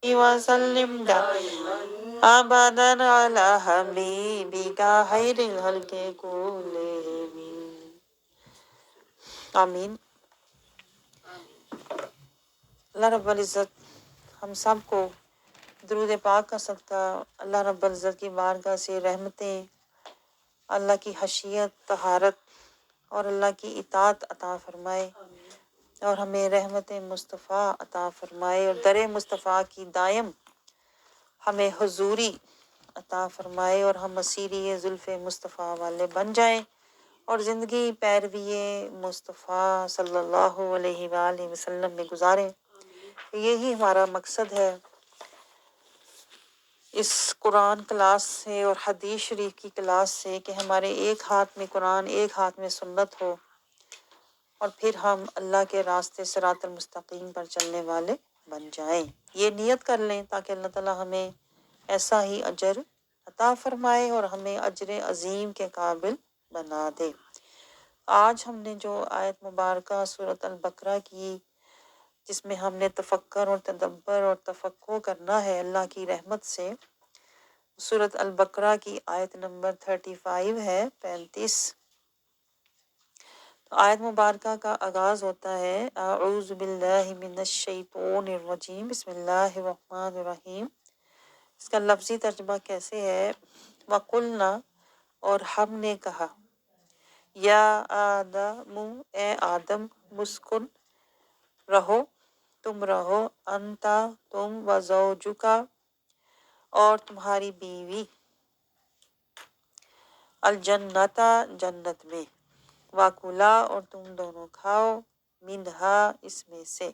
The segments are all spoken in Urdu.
وسلم أبدا على حبيبك خير الخلق كلهم آمین۔ اللہ رب العزت ہم سب کو درود پاک کا صدقہ اللہ رب العزت کی بارگاہ سے رحمتیں، اللہ کی خشیت، طہارت اور اللہ کی اطاعت عطا فرمائے، اور ہمیں رحمت مصطفیٰ عطا فرمائے، اور در مصطفیٰ کی دائم ہمیں حضوری عطا فرمائے، اور ہم مسیری زلف مصطفیٰ والے بن جائیں اور زندگی پیروی مصطفیٰ صلی اللہ علیہ وآلہ وسلم میں گزاریں۔ یہی ہمارا مقصد ہے اس قرآن کلاس سے اور حدیث شریف کی کلاس سے، کہ ہمارے ایک ہاتھ میں قرآن ایک ہاتھ میں سنت ہو، اور پھر ہم اللہ کے راستے صراط المستقیم پر چلنے والے بن جائیں۔ یہ نیت کر لیں تاکہ اللہ تعالیٰ ہمیں ایسا ہی اجر عطا فرمائے اور ہمیں اجر عظیم کے قابل بنا دے۔ آج ہم نے جو آیت مبارکہ سورۃ البقرہ کی، جس میں ہم نے تفکر اور تدبر اور تفقہ کرنا ہے اللہ کی رحمت سے، سورۃ البقرہ کی آیت نمبر 35 ہے، 35۔ تو آیت مبارکہ کا آغاز ہوتا ہے اعوذ باللہ من الشیطان الرجیم، بسم اللہ الرحمن الرحیم۔ اس کا لفظی ترجمہ کیسے ہے؟ وَقُلْنَا، اور ہم نے کہا، یا آدم، اے آدم، مسکن، رہو، تم رہو، انتا، تم، وزوجکا، اور تمہاری بیوی، الجنتا، جنت میں، وَكُلَا، اور تم دونوں کھاؤ، منہا، اس میں سے،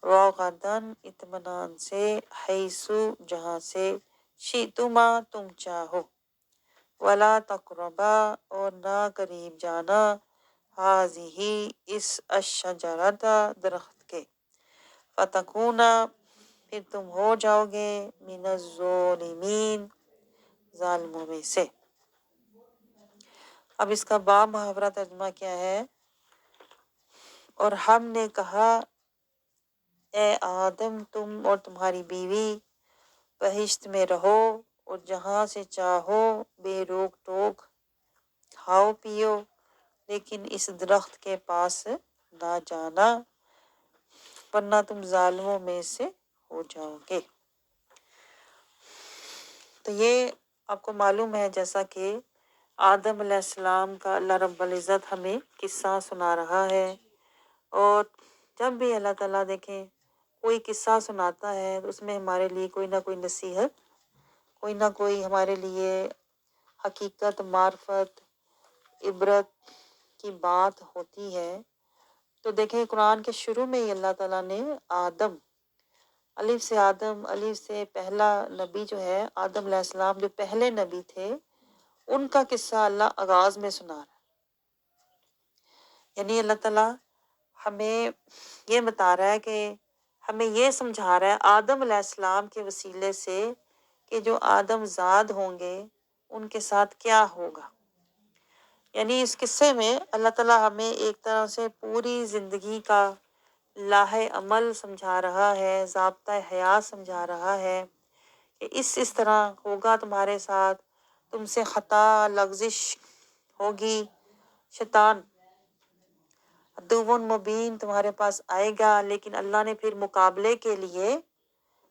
رغداً، اطمینان سے، حیث، جہاں سے، شئتما، تم چاہو، ولا تقربا، اور نہ قریب جانا، ہذہ، اس، الشجرۃ، درخت کے، فتکونا، پھر تم ہو جاؤ گے، من الظالمین، ظالموں میں سے۔ اب اس کا با محاورہ ترجمہ کیا ہے؟ اور ہم نے کہا، اے آدم، تم اور تمہاری بیوی بہشت میں رہو، اور جہاں سے چاہو بے روک ٹوک کھاؤ پیو، لیکن اس درخت کے پاس نہ جانا، ورنہ تم ظالموں میں سے ہو جاؤ گے۔ تو یہ آپ کو معلوم ہے، جیسا کہ آدم علیہ السلام کا اللہ رب العزت ہمیں قصہ سنا رہا ہے، اور جب بھی اللہ تعالیٰ دیکھیں کوئی قصہ سناتا ہے تو اس میں ہمارے لیے کوئی نہ کوئی نصیحت، کوئی نہ کوئی ہمارے لیے حقیقت، معرفت، عبرت کی بات ہوتی ہے۔ تو دیکھیں قرآن کے شروع میں ہی اللہ تعالیٰ نے آدم، الف سے آدم، الف سے پہلا نبی جو ہے آدم علیہ السلام، جو پہلے نبی تھے، ان کا قصہ اللہ آغاز میں سنا رہا ہے۔ یعنی اللہ تعالیٰ ہمیں یہ بتا رہا ہے کہ ہمیں یہ سمجھا رہا ہے آدم علیہ السلام کے وسیلے سے کہ جو آدم زاد ہوں گے ان کے ساتھ کیا ہوگا۔ یعنی اس قصے میں اللہ تعالیٰ ہمیں ایک طرح سے پوری زندگی کا لاہ عمل سمجھا رہا ہے، ضابطہ حیات سمجھا رہا ہے کہ اس طرح ہوگا تمہارے ساتھ، تم سے خطا، لغزش ہوگی، شیطان عدو مبین تمہارے پاس آئے گا، لیکن اللہ نے پھر مقابلے کے لیے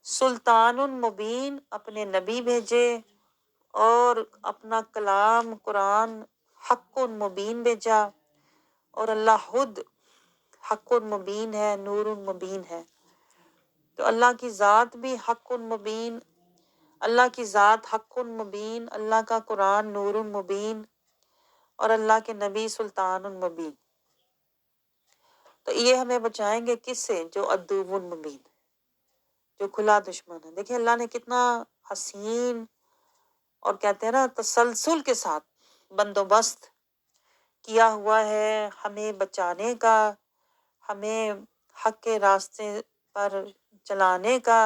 سلطان مبین اپنے نبی بھیجے، اور اپنا کلام قرآن حق مبین بھیجا، اور اللہ خود حق مبین ہے، نور مبین ہے۔ تو اللہ کی ذات بھی حق مبین، اللہ کی ذات حق مبین، اللہ کا قرآن نور مبین، اور اللہ کے نبی سلطان مبین۔ تو یہ ہمیں بچائیں گے کس سے؟ جو عدو مبین، جو کھلا دشمن ہے۔ دیکھیں اللہ نے کتنا حسین اور کہتے ہیں نا تسلسل کے ساتھ بندوبست کیا ہوا ہے ہمیں بچانے کا، ہمیں حق کے راستے پر چلانے کا،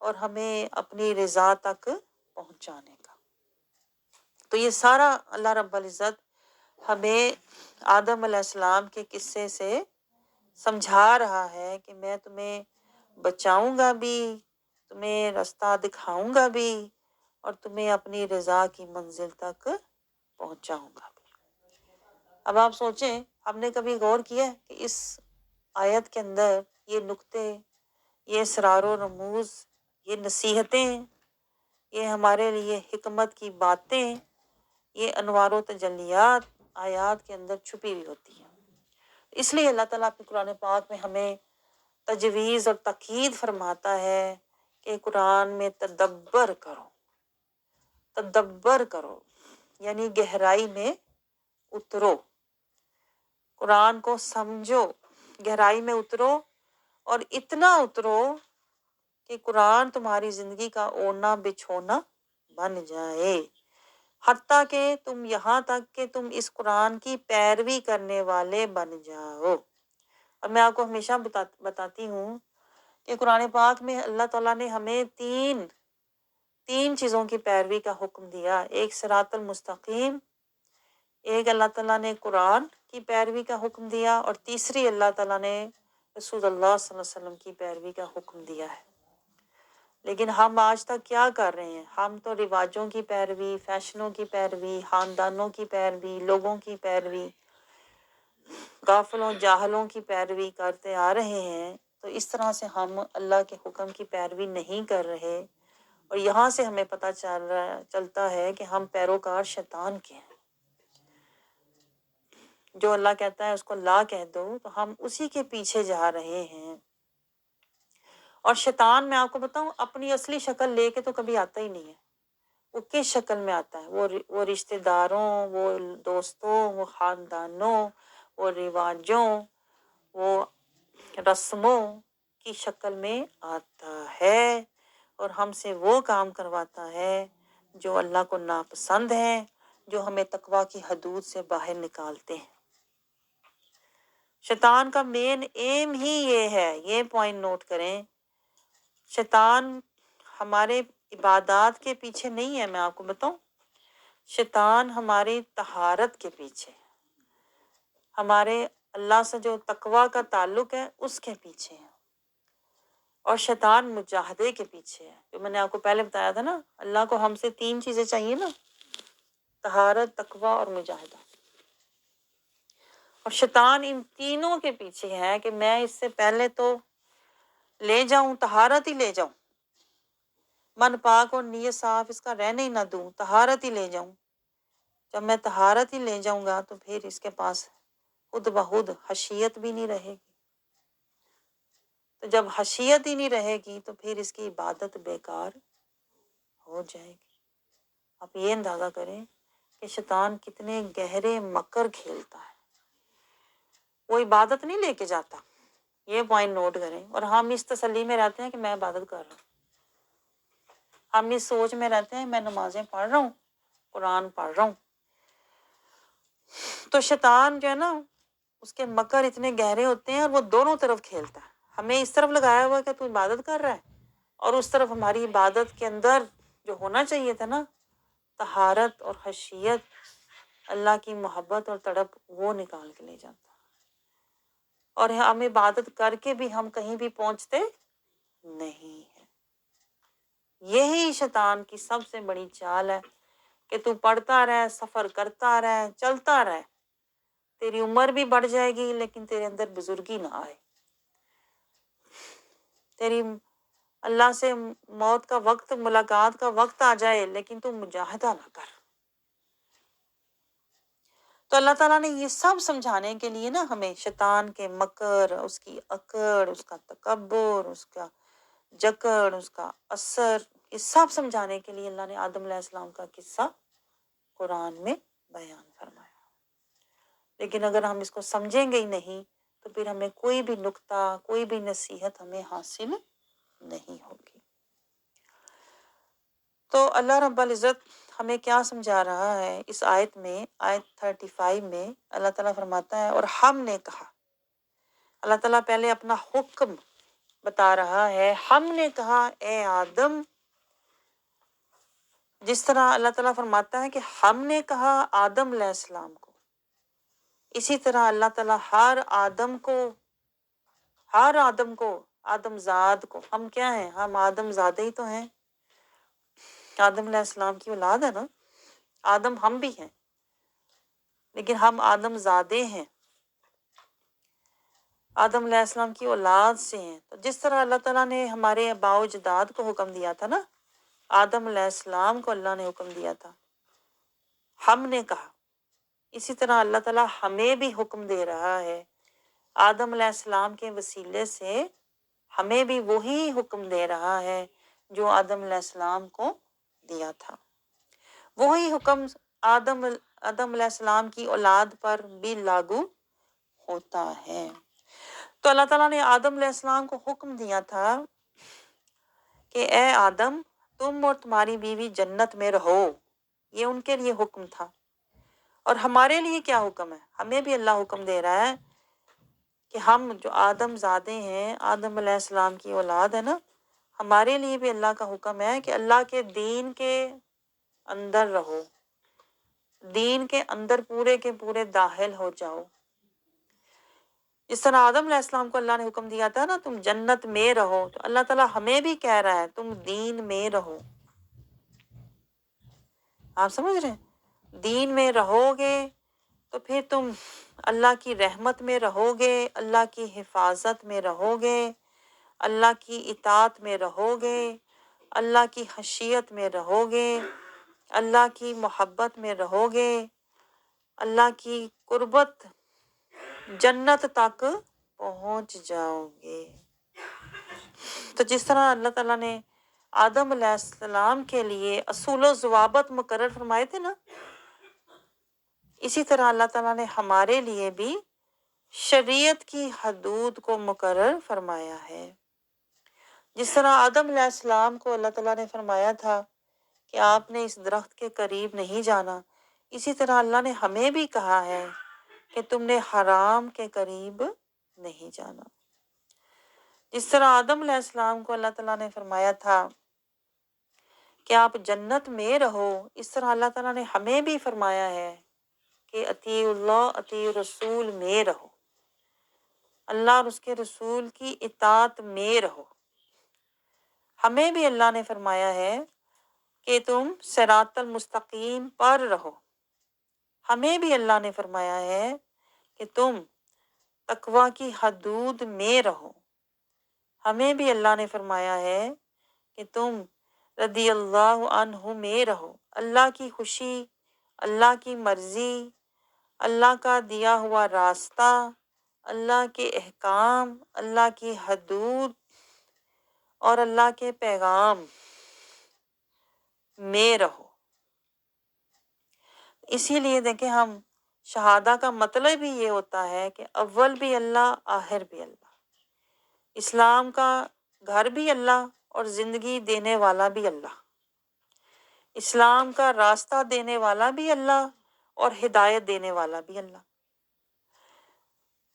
اور ہمیں اپنی رضا تک پہنچانے کا۔ تو یہ سارا اللہ رب العزت ہمیں آدم علیہ السلام کے قصے سے سمجھا رہا ہے کہ میں تمہیں بچاؤں گا بھی، تمہیں راستہ دکھاؤں گا بھی اور تمہیں اپنی رضا کی منزل تک پہنچاؤں گا بھی۔ اب آپ سوچیں، ہم نے کبھی غور کیا ہے کہ اس آیت کے اندر یہ نکتے، یہ اسرار و رموز، یہ نصیحتیں، یہ ہمارے لیے حکمت کی باتیں، یہ انوار و تجلیات آیات کے اندر چھپی ہوئی ہوتی ہیں۔ اس لیے اللہ تعالیٰ اپنے قرآن پاک میں ہمیں تجویز اور تاکید فرماتا ہے کہ قرآن میں تدبر کرو، تدبر کرو، یعنی گہرائی میں اترو، قرآن کو سمجھو، گہرائی میں اترو، اور اتنا اترو کہ قرآن تمہاری زندگی کا اوڑھنا بچھونا بن جائے، حتیٰ کہ تم یہاں تک کہ تم اس قرآن کی پیروی کرنے والے بن جاؤ۔ اور میں آپ کو ہمیشہ بتاتی ہوں کہ قرآن پاک میں اللہ تعالیٰ نے ہمیں تین چیزوں کی پیروی کا حکم دیا۔ ایک صراط المستقیم، ایک اللہ تعالیٰ نے قرآن کی پیروی کا حکم دیا، اور تیسری اللہ تعالیٰ نے رسول اللہ صلی اللہ علیہ وسلم کی پیروی کا حکم دیا ہے۔ لیکن ہم آج تک کیا کر رہے ہیں؟ ہم تو رواجوں کی پیروی، فیشنوں کی پیروی، خاندانوں کی پیروی، لوگوں کی پیروی، غافلوں جاہلوں کی پیروی کرتے آ رہے ہیں۔ تو اس طرح سے ہم اللہ کے حکم کی پیروی نہیں کر رہے، اور یہاں سے ہمیں پتہ چلتا ہے کہ ہم پیروکار شیطان کے ہیں۔ جو اللہ کہتا ہے اس کو لا کہہ دو، تو ہم اسی کے پیچھے جا رہے ہیں۔ اور شیطان، میں آپ کو بتاؤں، اپنی اصلی شکل لے کے تو کبھی آتا ہی نہیں ہے۔ وہ کس شکل میں آتا ہے؟ وہ رشتہ داروں، وہ دوستوں، وہ خاندانوں، وہ رواجوں، وہ رسموں کی شکل میں آتا ہے، اور ہم سے وہ کام کرواتا ہے جو اللہ کو ناپسند ہے، جو ہمیں تقویٰ کی حدود سے باہر نکالتے ہیں۔ شیطان کا مین ایم ہی یہ ہے، یہ پوائنٹ نوٹ کریں۔ شیطان ہمارے عبادات کے پیچھے نہیں ہے، میں آپ کو بتاؤں، شیطان ہماری طہارت کے پیچھے، ہمارے اللہ سے جو تقویٰ کا تعلق ہے اس کے پیچھے ہے، اور شیطان مجاہدے کے پیچھے ہے۔ جو میں نے آپ کو پہلے بتایا تھا نا، اللہ کو ہم سے تین چیزیں چاہیے نا، طہارت، تقویٰ اور مجاہدہ، اور شیطان ان تینوں کے پیچھے ہے کہ میں اس سے پہلے تو لے جاؤں، طہارت ہی لے جاؤں، من پاک اور نیت صاف اس کا رہنے ہی نہ دوں، طہارت ہی لے جاؤں۔ جب میں طہارت ہی لے جاؤں گا تو پھر اس کے پاس خود بخود خشیت بھی نہیں رہے گی، تو جب خشیت ہی نہیں رہے گی تو پھر اس کی عبادت بیکار ہو جائے گی۔ آپ یہ اندازہ کریں کہ شیطان کتنے گہرے مکر کھیلتا ہے۔ وہ عبادت نہیں لے کے جاتا، یہ پوائنٹ نوٹ کریں، اور ہم اس تسلی میں رہتے ہیں کہ میں عبادت کر رہا ہوں، ہم اس سوچ میں رہتے ہیں میں نمازیں پڑھ رہا ہوں، قرآن پڑھ رہا ہوں۔ تو شیطان جو ہے نا، اس کے مکر اتنے گہرے ہوتے ہیں، اور وہ دونوں طرف کھیلتا ہے۔ ہمیں اس طرف لگایا ہوا ہے کہ تو عبادت کر رہا ہے، اور اس طرف ہماری عبادت کے اندر جو ہونا چاہیے تھا نا، طہارت اور خشیت، اللہ کی محبت اور تڑپ، وہ نکال کے لے جاتا ہے، اور ہم عبادت کر کے بھی ہم کہیں بھی پہنچتے نہیں ہیں۔ یہی شیطان کی سب سے بڑی چال ہے کہ تو پڑھتا رہ، سفر کرتا رہ، چلتا رہ، تیری عمر بھی بڑھ جائے گی لیکن تیرے اندر بزرگی نہ آئے، تیری اللہ سے موت کا وقت، ملاقات کا وقت آ جائے لیکن تو مجاہدہ نہ کر۔ تو اللہ تعالیٰ نے یہ سب سمجھانے کے لیے نا ہمیں شیطان کے مکر، اس کی اکڑ، اس کا تکبر، اس کا جکڑ، اس کا اثر، یہ سب سمجھانے کے لیے اللہ نے آدم علیہ السلام کا قصہ قرآن میں بیان فرمایا۔ لیکن اگر ہم اس کو سمجھیں گے ہی نہیں تو پھر ہمیں کوئی بھی نکتہ، کوئی بھی نصیحت ہمیں حاصل نہیں ہوگی۔ تو اللہ رب العزت ہمیں کیا سمجھا رہا ہے اس آیت میں؟ آیت 35 میں اللہ تعالیٰ فرماتا ہے، اور ہم نے کہا، اللہ تعالیٰ پہلے اپنا حکم بتا رہا ہے، ہم نے کہا اے آدم، جس طرح اللہ تعالیٰ فرماتا ہے کہ ہم نے کہا آدم علیہ السلام کو، اسی طرح اللہ تعالیٰ ہر آدم کو آدم زاد کو. ہم کیا ہیں؟ ہم آدم زادے ہی تو ہیں. آدم علیہ السلام کی اولاد ہے نا. آدم ہم بھی ہیں لیکن ہم آدم زادے ہیں، آدم علیہ السلام کی اولاد سے ہیں. تو جس طرح اللہ تعالیٰ نے ہمارے آباء و اجداد کو حکم دیا تھا نا، آدم علیہ السلام کو اللہ نے حکم دیا تھا، ہم نے کہا، اسی طرح اللہ تعالیٰ ہمیں بھی حکم دے رہا ہے. آدم علیہ السلام کے وسیلے سے ہمیں بھی وہی حکم دے رہا ہے جو آدم علیہ السلام کو دیا تھا. وہی حکم آدم علیہ السلام کی اولاد پر بھی لاگو ہوتا ہے. تو اللہ تعالیٰ نے آدم علیہ السلام کو حکم دیا تھا کہ اے آدم، تم اور تمہاری بیوی جنت میں رہو. یہ ان کے لیے حکم تھا. اور ہمارے لیے کیا حکم ہے؟ ہمیں بھی اللہ حکم دے رہا ہے کہ ہم جو آدم زادے ہیں، آدم علیہ السلام کی اولاد ہے نا، ہمارے لیے بھی اللہ کا حکم ہے کہ اللہ کے دین کے اندر رہو، دین کے اندر پورے کے پورے داخل ہو جاؤ. جس طرح آدم علیہ السلام کو اللہ نے حکم دیا تھا نا تم جنت میں رہو، تو اللہ تعالیٰ ہمیں بھی کہہ رہا ہے تم دین میں رہو. آپ سمجھ رہے ہیں؟ دین میں رہو گے تو پھر تم اللہ کی رحمت میں رہو گے، اللہ کی حفاظت میں رہو گے، اللہ کی اطاعت میں رہو گے، اللہ کی خشیت میں رہو گے، اللہ کی محبت میں رہو گے، اللہ کی قربت، جنت تک پہنچ جاؤ گے. تو جس طرح اللہ تعالیٰ نے آدم علیہ السلام کے لیے اصول و ضوابط مقرر فرمائے تھے نا، اسی طرح اللہ تعالیٰ نے ہمارے لیے بھی شریعت کی حدود کو مقرر فرمایا ہے. جس طرح آدم علیہ السلام کو اللہ تعالیٰ نے فرمایا تھا کہ آپ نے اس درخت کے قریب نہیں جانا، اسی طرح اللہ نے ہمیں بھی کہا ہے کہ تم نے حرام کے قریب نہیں جانا. جس طرح آدم علیہ السلام کو اللہ تعالیٰ نے فرمایا تھا کہ آپ جنت میں رہو، اس طرح اللہ تعالیٰ نے ہمیں بھی فرمایا ہے کہ اطیع اللہ اطیع رسول میں رہو، اللہ اور اس کے رسول کی اطاعت میں رہو. ہمیں بھی اللہ نے فرمایا ہے کہ تم صراط المستقیم پر رہو. ہمیں بھی اللہ نے فرمایا ہے کہ تم تقوی کی حدود میں رہو. ہمیں بھی اللہ نے فرمایا ہے کہ تم رضی اللہ عنہ میں رہو. اللہ کی خوشی، اللہ کی مرضی، اللہ کا دیا ہوا راستہ، اللہ کے احکام، اللہ کی حدود اور اللہ کے پیغام میں رہو. اسی لیے دیکھیں، ہم شہادہ کا مطلب ہی یہ ہوتا ہے کہ اول بھی اللہ، آخر بھی اللہ. اسلام کا گھر بھی اللہ اور زندگی دینے والا بھی اللہ. اسلام کا راستہ دینے والا بھی اللہ اور ہدایت دینے والا بھی اللہ.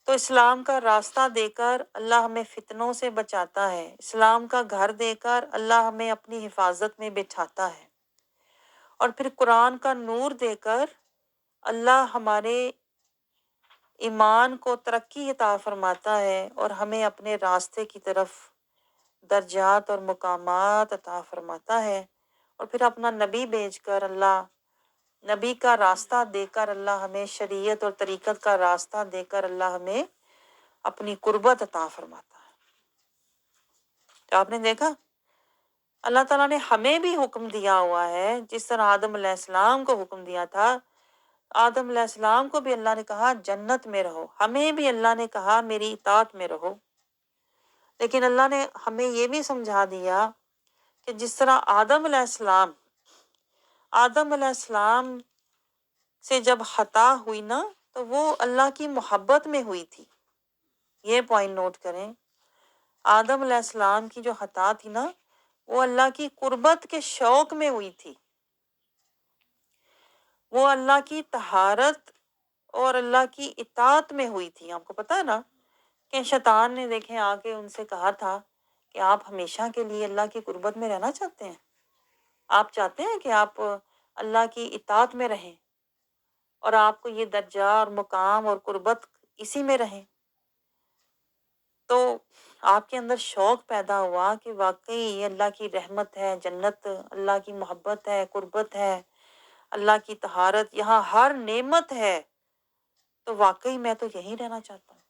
تو اسلام کا راستہ دے کر اللہ ہمیں فتنوں سے بچاتا ہے. اسلام کا گھر دے کر اللہ ہمیں اپنی حفاظت میں بٹھاتا ہے. اور پھر قرآن کا نور دے کر اللہ ہمارے ایمان کو ترقی عطا فرماتا ہے اور ہمیں اپنے راستے کی طرف درجات اور مقامات عطا فرماتا ہے. اور پھر اپنا نبی بھیج کر اللہ، نبی کا راستہ دے کر اللہ ہمیں شریعت اور طریقت کا راستہ دے کر اللہ ہمیں اپنی قربت عطا فرماتا ہے. تو آپ نے دیکھا اللہ تعالیٰ نے ہمیں بھی حکم دیا ہوا ہے، جس طرح آدم علیہ السلام کو حکم دیا تھا. آدم علیہ السلام کو بھی اللہ نے کہا جنت میں رہو، ہمیں بھی اللہ نے کہا میری اطاعت میں رہو. لیکن اللہ نے ہمیں یہ بھی سمجھا دیا کہ جس طرح آدم علیہ السلام سے جب خطا ہوئی نا تو وہ اللہ کی محبت میں ہوئی تھی. یہ پوائنٹ نوٹ کریں، آدم علیہ السلام کی جو خطا تھی نا وہ اللہ کی قربت کے شوق میں ہوئی تھی. وہ اللہ کی طہارت اور اللہ کی اطاعت میں ہوئی تھی. آپ کو پتہ ہے نا کہ شیطان نے دیکھیں آ کے ان سے کہا تھا کہ آپ ہمیشہ کے لیے اللہ کی قربت میں رہنا چاہتے ہیں، آپ چاہتے ہیں کہ آپ اللہ کی اطاعت میں رہیں اور آپ کو یہ درجہ اور مقام اور قربت اسی میں رہیں. تو آپ کے اندر شوق پیدا ہوا کہ واقعی یہ اللہ کی رحمت ہے، جنت، اللہ کی محبت ہے، قربت ہے، اللہ کی طہارت، یہاں ہر نعمت ہے، تو واقعی میں تو یہیں رہنا چاہتا ہوں۔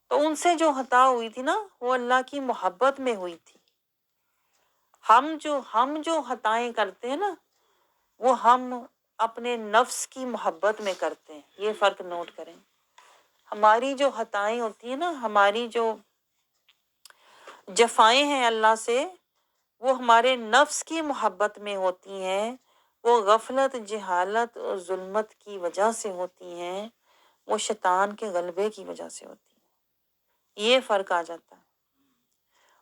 تو ان سے جو خطا ہوئی تھی نا، وہ اللہ کی محبت میں ہوئی تھی۔ ہم جو خطائیں کرتے ہیں نا، وہ ہم اپنے نفس کی محبت میں کرتے ہیں۔ یہ فرق نوٹ کریں۔ ہماری جو خطائیں ہوتی ہیں نا، ہماری جو جفائیں ہیں اللہ سے، وہ ہمارے نفس کی محبت میں ہوتی ہیں، وہ غفلت، جہالت اور ظلمت کی وجہ سے ہوتی ہیں، وہ شیطان کے غلبے کی وجہ سے ہوتی ہیں۔ یہ فرق آ جاتا ہے۔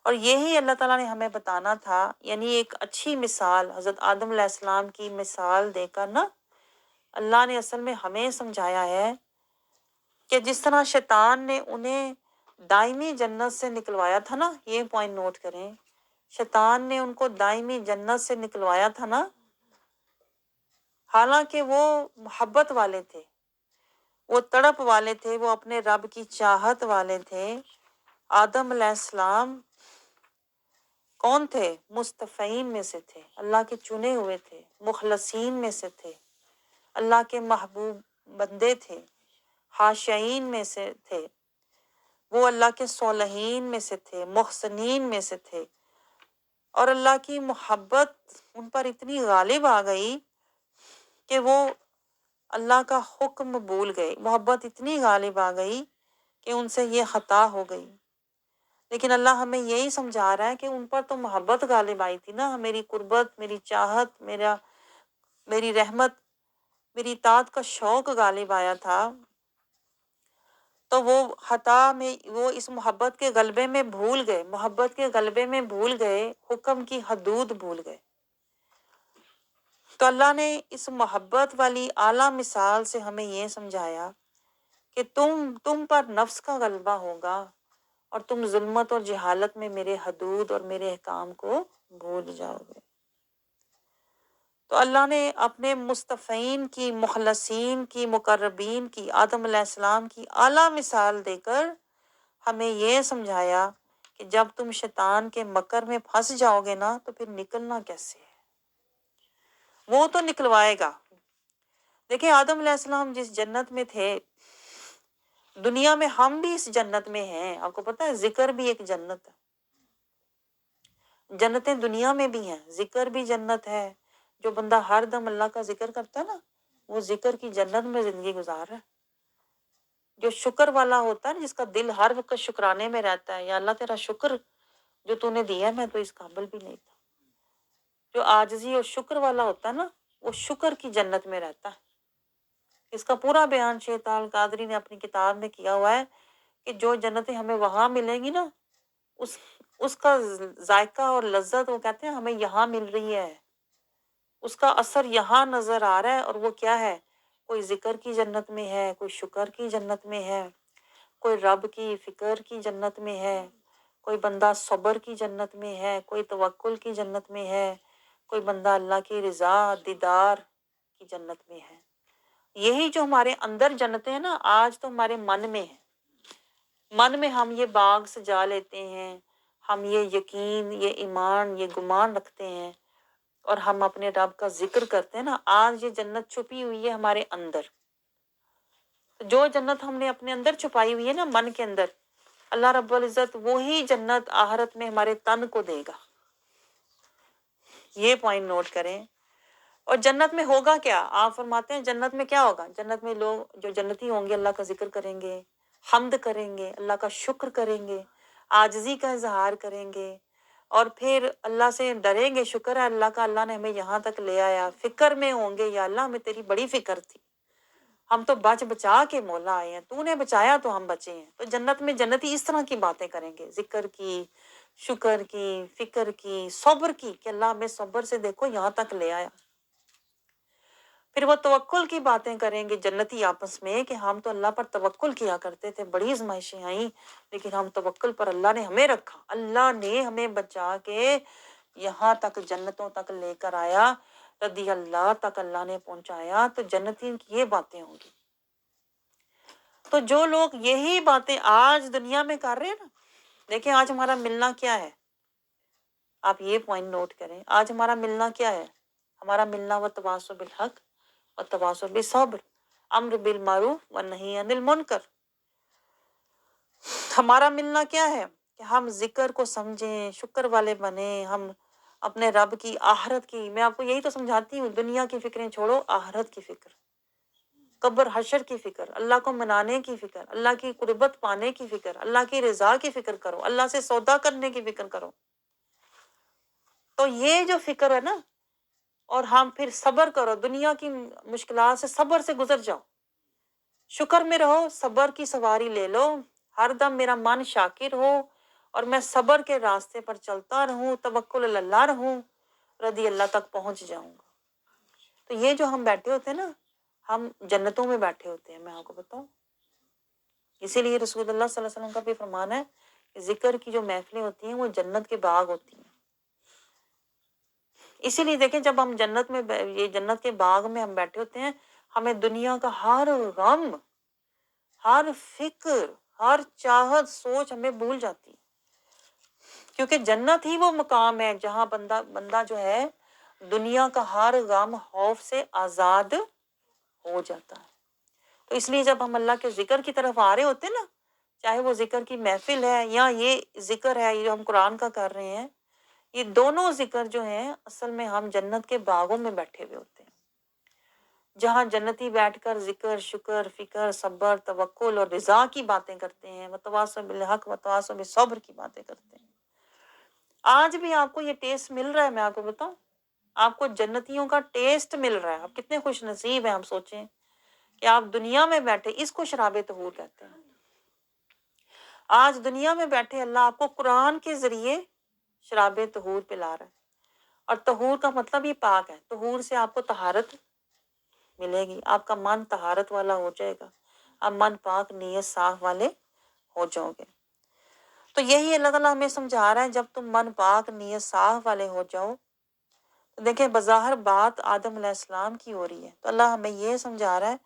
اور یہی اللہ تعالیٰ نے ہمیں بتانا تھا، یعنی ایک اچھی مثال حضرت آدم علیہ السلام کی مثال دے کر نا، اللہ نے اصل میں ہمیں سمجھایا ہے کہ جس طرح شیطان نے انہیں دائمی جنت سے نکلوایا تھا نا، یہ پوائنٹ نوٹ کریں، شیطان نے ان کو دائمی جنت سے نکلوایا تھا نا، حالانکہ وہ محبت والے تھے، وہ تڑپ والے تھے، وہ اپنے رب کی چاہت والے تھے۔ آدم علیہ السلام کون تھے؟ مصطفین میں سے تھے، اللہ کے چنے ہوئے تھے، مخلصین میں سے تھے، اللہ کے محبوب بندے تھے، خاشعین میں سے تھے، وہ اللہ کے صالحین میں سے تھے، محسنین میں سے تھے۔ اور اللہ کی محبت ان پر اتنی غالب آ گئی کہ وہ اللہ کا حکم بھول گئے، محبت اتنی غالب آ گئی کہ ان سے یہ خطا ہو گئی۔ لیکن اللہ ہمیں یہی سمجھا رہا ہے کہ ان پر تو محبت غالب آئی تھی نا، میری قربت، میری چاہت، میری رحمت، میری اطاعت کا شوق غالب آیا تھا، تو وہ خطا میں، وہ اس محبت کے غلبے میں بھول گئے، محبت کے غلبے میں بھول گئے، حکم کی حدود بھول گئے۔ تو اللہ نے اس محبت والی اعلیٰ مثال سے ہمیں یہ سمجھایا کہ تم پر نفس کا غلبہ ہوگا اور تم ظلمت اور جہالت میں میرے حدود اور میرے احکام کو بھول جاؤ گے۔ تو اللہ نے اپنے مصطفین کی، مخلصین کی، مقربین کی، آدم علیہ السلام کی اعلیٰ مثال دے کر ہمیں یہ سمجھایا کہ جب تم شیطان کے مکر میں پھنس جاؤ گے نا، تو پھر نکلنا کیسے ہے؟ وہ تو نکلوائے گا۔ دیکھیں آدم علیہ السلام جس جنت میں تھے، دنیا میں ہم بھی اس جنت میں ہیں۔ آپ کو پتہ ہے ذکر بھی ایک جنت ہے، جنتیں دنیا میں بھی ہیں، ذکر بھی جنت ہے۔ جو بندہ ہر دم اللہ کا ذکر کرتا ہے نا، وہ ذکر کی جنت میں زندگی گزار رہا ہے۔ جو شکر والا ہوتا ہے نا، جس کا دل ہر وقت شکرانے میں رہتا ہے، یا اللہ تیرا شکر جو تو نے دیا، میں تو اس قابل بھی نہیں تھا۔ جو عاجزی اور شکر والا ہوتا ہے نا، وہ شکر کی جنت میں رہتا ہے۔ اس کا پورا بیان شیخ القادری نے اپنی کتاب میں کیا ہوا ہے کہ جو جنتیں ہمیں وہاں ملیں گی نا، اس کا ذائقہ اور لذت وہ کہتے ہیں ہمیں یہاں مل رہی ہے، اس کا اثر یہاں نظر آ رہا ہے۔ اور وہ کیا ہے؟ کوئی ذکر کی جنت میں ہے، کوئی شکر کی جنت میں ہے، کوئی رب کی فکر کی جنت میں ہے، کوئی بندہ صبر کی جنت میں ہے، کوئی توکل کی جنت میں ہے، کوئی بندہ اللہ کی رضا، دیدار کی جنت میں ہے۔ یہی جو ہمارے اندر جنتیں ہیں نا، آج تو ہمارے من میں ہے۔ من میں ہم یہ باغ سجا لیتے ہیں، ہم یہ یقین، یہ ایمان، یہ گمان رکھتے ہیں، اور ہم اپنے رب کا ذکر کرتے ہیں نا۔ آج یہ جنت چھپی ہوئی ہے ہمارے اندر۔ جو جنت ہم نے اپنے اندر چھپائی ہوئی ہے نا، من کے اندر، اللہ رب العزت وہی جنت آخرت میں ہمارے تن کو دے گا۔ یہ پوائنٹ نوٹ کریں۔ اور جنت میں ہوگا کیا؟ آپ فرماتے ہیں جنت میں کیا ہوگا؟ جنت میں لوگ جو جنتی ہوں گے اللہ کا ذکر کریں گے، حمد کریں گے، اللہ کا شکر کریں گے، عاجزی کا اظہار کریں گے، اور پھر اللہ سے ڈریں گے۔ شکر ہے اللہ کا، اللہ نے ہمیں یہاں تک لے آیا۔ فکر میں ہوں گے، یا اللہ ہمیں تیری بڑی فکر تھی، ہم تو بچ بچا کے مولا آئے ہیں، تو نے بچایا تو ہم بچے ہیں۔ تو جنت میں جنتی اس طرح کی باتیں کریں گے، ذکر کی، شکر کی، فکر کی، صبر کی، کہ اللہ ہمیں صبر سے دیکھو یہاں تک لے آیا۔ پھر وہ توکل کی باتیں کریں گے جنتی آپس میں، کہ ہم تو اللہ پر توکل کیا کرتے تھے، بڑی آزمائشیں آئیں لیکن ہم توکل پر اللہ نے ہمیں رکھا، اللہ نے ہمیں بچا کے یہاں تک جنتوں تک لے کر آیا، رضی اللہ تک اللہ نے پہنچایا۔ تو جنتی کی یہ باتیں ہوں گی۔ تو جو لوگ یہی باتیں آج دنیا میں کر رہے ہیں نا، دیکھیں آج ہمارا ملنا کیا ہے، آپ یہ پوائنٹ نوٹ کریں، آج ہمارا ملنا کیا ہے؟ ہمارا ملنا وتواصوا بالحق وتواصوا بالصبر، امر بالمعروف والنہی عن المنکر۔ ہمارا ملنا کیا ہے کہ ہم ذکر کو سمجھیں، شکر والے بنیں، ہم اپنے رب کی، آخرت کی، میں آپ کو یہی تو سمجھاتی ہوں، دنیا کی فکریں چھوڑو، آخرت کی فکر، قبر حشر کی فکر، اللہ کو منانے کی فکر، اللہ کی قربت پانے کی فکر، اللہ کی رضا کی فکر کرو، اللہ سے سودا کرنے کی فکر کرو۔ تو یہ جو فکر ہے نا، اور ہم پھر صبر کرو، دنیا کی مشکلات سے صبر سے گزر جاؤ، شکر میں رہو، صبر کی سواری لے لو، ہر دم میرا من شاکر ہو اور میں صبر کے راستے پر چلتا رہوں، توکل علی اللہ رہوں، رضی اللہ تک پہنچ جاؤں گا۔ تو یہ جو ہم بیٹھے ہوتے ہیں نا، ہم جنتوں میں بیٹھے ہوتے ہیں، میں آپ کو بتاؤں۔ اسی لیے رسول اللہ صلی اللہ علیہ وسلم کا بھی فرمان ہے کہ ذکر کی جو محفلیں ہوتی ہیں وہ جنت کے باغ ہوتی ہیں۔ اسی لیے دیکھیں جب ہم جنت میں یہ جنت کے باغ میں ہم بیٹھے ہوتے ہیں، ہمیں دنیا کا ہر غم، ہر فکر، ہر چاہت، سوچ ہمیں بھول جاتی ہے، کیونکہ جنت ہی وہ مقام ہے جہاں بندہ جو ہے دنیا کا ہر غم خوف سے آزاد ہو جاتا ہے۔ تو اس لیے جب ہم اللہ کے ذکر کی طرف آ رہے ہوتے ہیں نا، چاہے وہ ذکر کی محفل ہے یا یہ ذکر ہے یہ جو ہم قرآن کا کر رہے ہیں، یہ دونوں ذکر جو ہیں اصل میں ہم جنت کے باغوں میں بیٹھے ہوئے ہوتے ہیں، جہاں جنتی بیٹھ کر ذکر، شکر، فکر، صبر، توکل اور رضا کی باتیں کرتے ہیں، وتواصوا بالحق وتواصوا بالصبر کی باتیں کرتے ہیں۔ آج بھی آپ کو یہ ٹیسٹ مل رہا ہے، میں آپ کو بتاؤں، آپ کو جنتیوں کا ٹیسٹ مل رہا ہے، آپ کتنے خوش نصیب ہیں۔ آپ سوچیں کہ آپ دنیا میں بیٹھے، اس کو شراب طہور کہتے ہیں۔ آج دنیا میں بیٹھے اللہ آپ کو قرآن کے ذریعے شراب طہور پلا رہا ہے، اور طہور کا مطلب یہ پاک ہے، طہور سے آپ کو طہارت ملے گی، آپ کا من طہارت والا ہو جائے گا، آپ من پاک نیت صاف والے ہو جاؤ گے۔ تو یہی اللہ تعالیٰ ہمیں سمجھا رہا ہے، جب تم من پاک نیت صاف والے ہو جاؤ، تو دیکھیں بظاہر بات آدم علیہ السلام کی ہو رہی ہے، تو اللہ ہمیں یہ سمجھا رہا ہے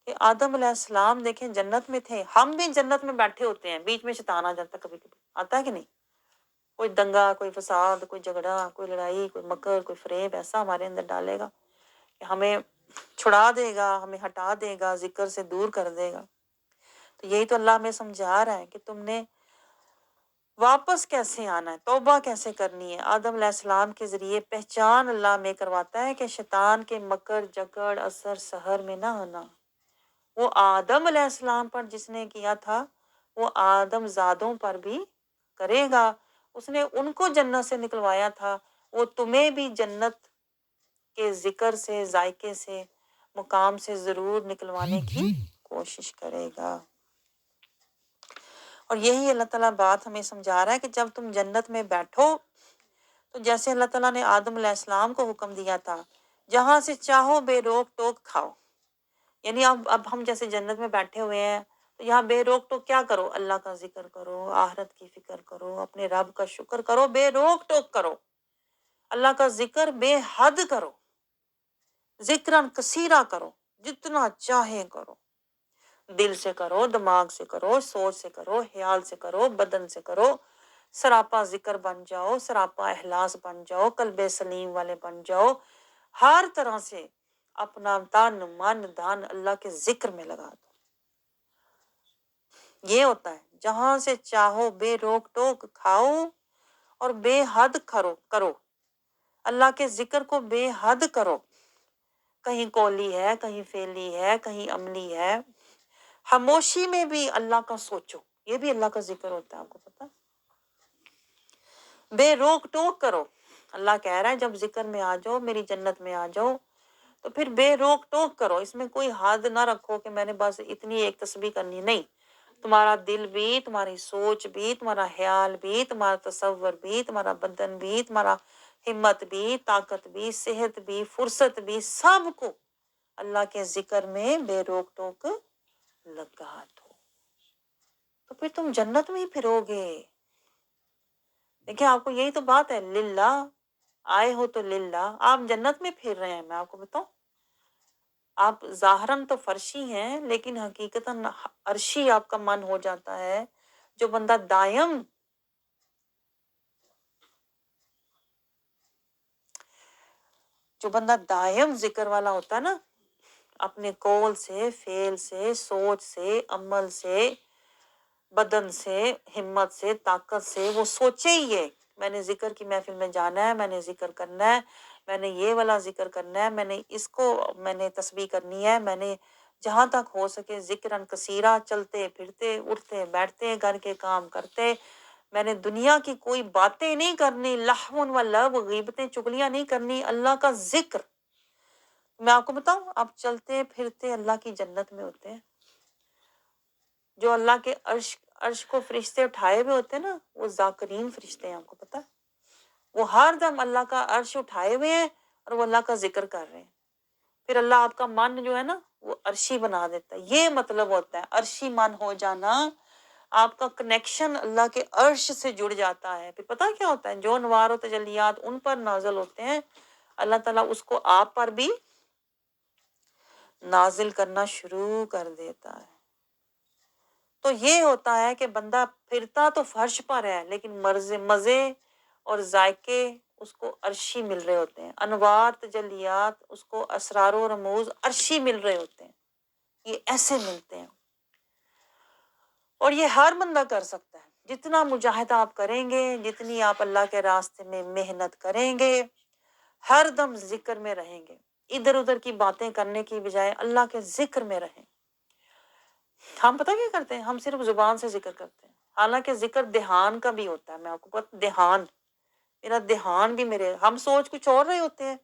کہ آدم علیہ السلام دیکھیں جنت میں تھے، ہم بھی جنت میں بیٹھے ہوتے ہیں، بیچ میں شیطان آ جاتا ہے، کبھی کبھی آتا ہے کہ نہیں؟ کوئی دنگا، کوئی فساد، کوئی جھگڑا، کوئی لڑائی، کوئی مکر، کوئی فریب ایسا ہمارے اندر ڈالے گا کہ ہمیں چھڑا دے گا، ہمیں ہٹا دے گا، ذکر سے دور کر دے گا۔ تو یہی تو اللہ ہمیں سمجھا رہا ہے کہ تم نے واپس کیسے آنا ہے، توبہ کیسے کرنی ہے۔ آدم علیہ السلام کے ذریعے پہچان اللہ میں کرواتا ہے کہ شیطان کے مکر، جکڑ، اثر، سحر میں نہ آنا۔ وہ آدم علیہ السلام پر جس نے کیا تھا، وہ آدم زادوں پر بھی کرے گا۔ اس نے ان کو جنت سے نکلوایا تھا، وہ تمہیں بھی جنت کے ذکر سے، ذائقے سے، مقام سے ضرور نکلوانے کی کوشش کرے گا۔ اور یہی اللہ تعالیٰ بات ہمیں سمجھا رہا ہے کہ جب تم جنت میں بیٹھو، تو جیسے اللہ تعالیٰ نے آدم علیہ السلام کو حکم دیا تھا، جہاں سے چاہو بے روک ٹوک کھاؤ، یعنی اب ہم جیسے جنت میں بیٹھے ہوئے ہیں، تو یہاں بے روک ٹوک کیا کرو؟ اللہ کا ذکر کرو، آخرت کی فکر کرو، اپنے رب کا شکر کرو، بے روک ٹوک کرو، اللہ کا ذکر بے حد کرو، ذکرن کثیرہ کرو، جتنا چاہے کرو، دل سے کرو، دماغ سے کرو، سوچ سے کرو، خیال سے کرو، بدن سے کرو، سراپا ذکر بن جاؤ، سراپا اخلاص بن جاؤ، قلب سلیم والے بن جاؤ، ہر طرح سے اپنا تن من دھن اللہ کے ذکر میں لگا دو۔ یہ ہوتا ہے جہاں سے چاہو بے روک ٹوک کھاؤ اور بے حد کرو، اللہ کے ذکر کو بے حد کرو، کہیں قولی ہے، کہیں فعلی ہے، کہیں عملی ہے، خاموشی میں بھی اللہ کا سوچو، یہ بھی اللہ کا ذکر ہوتا ہے، آپ کو پتا؟ بے روک ٹوک کرو، اللہ کہہ رہا ہے جب ذکر میں آ جاؤ، میری جنت میں آ جاؤ، تو پھر بے روک ٹوک کرو، اس میں کوئی حد نہ رکھو کہ میں نے بس اتنی ایک تسبیح کرنی، نہیں، تمہارا دل بھی، تمہاری سوچ بھی، تمہارا خیال بھی، تمہارا تصور بھی، تمہارا بدن بھی، تمہارا ہمت بھی، طاقت بھی، صحت بھی، فرصت بھی، سب کو اللہ کے ذکر میں بے روک ٹوک لگا دو، تو پھر تم جنت میں ہی پھرو گے۔ دیکھیں آپ کو یہی تو بات ہے، للہ آئے ہو تو للہ، آپ جنت میں پھر رہے ہیں، میں آپ کو بتاؤں، آپ ظاہراً تو فرشی ہیں لیکن حقیقتاً عرشی آپ کا من ہو جاتا ہے۔ جو بندہ دائم جو بندہ دائم ذکر والا ہوتا ہے نا، اپنے قول سے، فعل سے، سوچ سے، عمل سے، بدن سے، ہمت سے، طاقت سے، وہ سوچے ہی ہے میں نے ذکر کی محفل میں جانا ہے، میں نے ذکر کرنا ہے، میں نے یہ والا ذکر کرنا ہے، میں نے اس کو میں نے تسبیح کرنی ہے، میں نے جہاں تک ہو سکے ذکرن کثیرہ، چلتے پھرتے، اٹھتے بیٹھتے، گھر کے کام کرتے، میں نے دنیا کی کوئی باتیں نہیں کرنی، لہو و لعب، غیبتیں چگلیاں نہیں کرنی، اللہ کا ذکر۔ میں آپ کو بتاؤں، آپ چلتے پھرتے اللہ کی جنت میں ہوتے ہیں۔ جو اللہ کے عرش کو فرشتے اٹھائے ہوئے ہوتے ہیں نا، وہ ذاکرین فرشتے ہیں، آپ کو پتہ ہے؟ وہ ہر دم اللہ کا عرش اٹھائے ہوئے ہیں اور وہ اللہ کا ذکر کر رہے ہیں۔ پھر اللہ آپ کا من جو ہے نا وہ عرشی بنا دیتا ہے۔ یہ مطلب ہوتا ہے عرشی من ہو جانا، آپ کا کنیکشن اللہ کے عرش سے جڑ جاتا ہے۔ پھر پتہ کیا ہوتا ہے، جو انوار و تجلیات ان پر نازل ہوتے ہیں، اللہ تعالیٰ اس کو آپ پر بھی نازل کرنا شروع کر دیتا ہے۔ تو یہ ہوتا ہے کہ بندہ پھرتا تو فرش پر ہے، لیکن مزے اور ذائقے اس کو عرشی مل رہے ہوتے ہیں، انوار تجلیات اس کو اسرار و رموز عرشی مل رہے ہوتے ہیں، یہ ایسے ملتے ہیں۔ اور یہ ہر بندہ کر سکتا ہے، جتنا مجاہدہ آپ کریں گے، جتنی آپ اللہ کے راستے میں محنت کریں گے، ہر دم ذکر میں رہیں گے، ادھر ادھر کی باتیں کرنے کی بجائے اللہ کے ذکر میں رہیں۔ ہم پتہ کیا کرتے ہیں، ہم صرف زبان سے ذکر کرتے ہیں، حالانکہ ذکر دھیان کا بھی ہوتا ہے۔ میں آپ کو پتہ، دھیان، میرا دھیان بھی میرے، ہم سوچ کچھ اور رہے ہوتے ہیں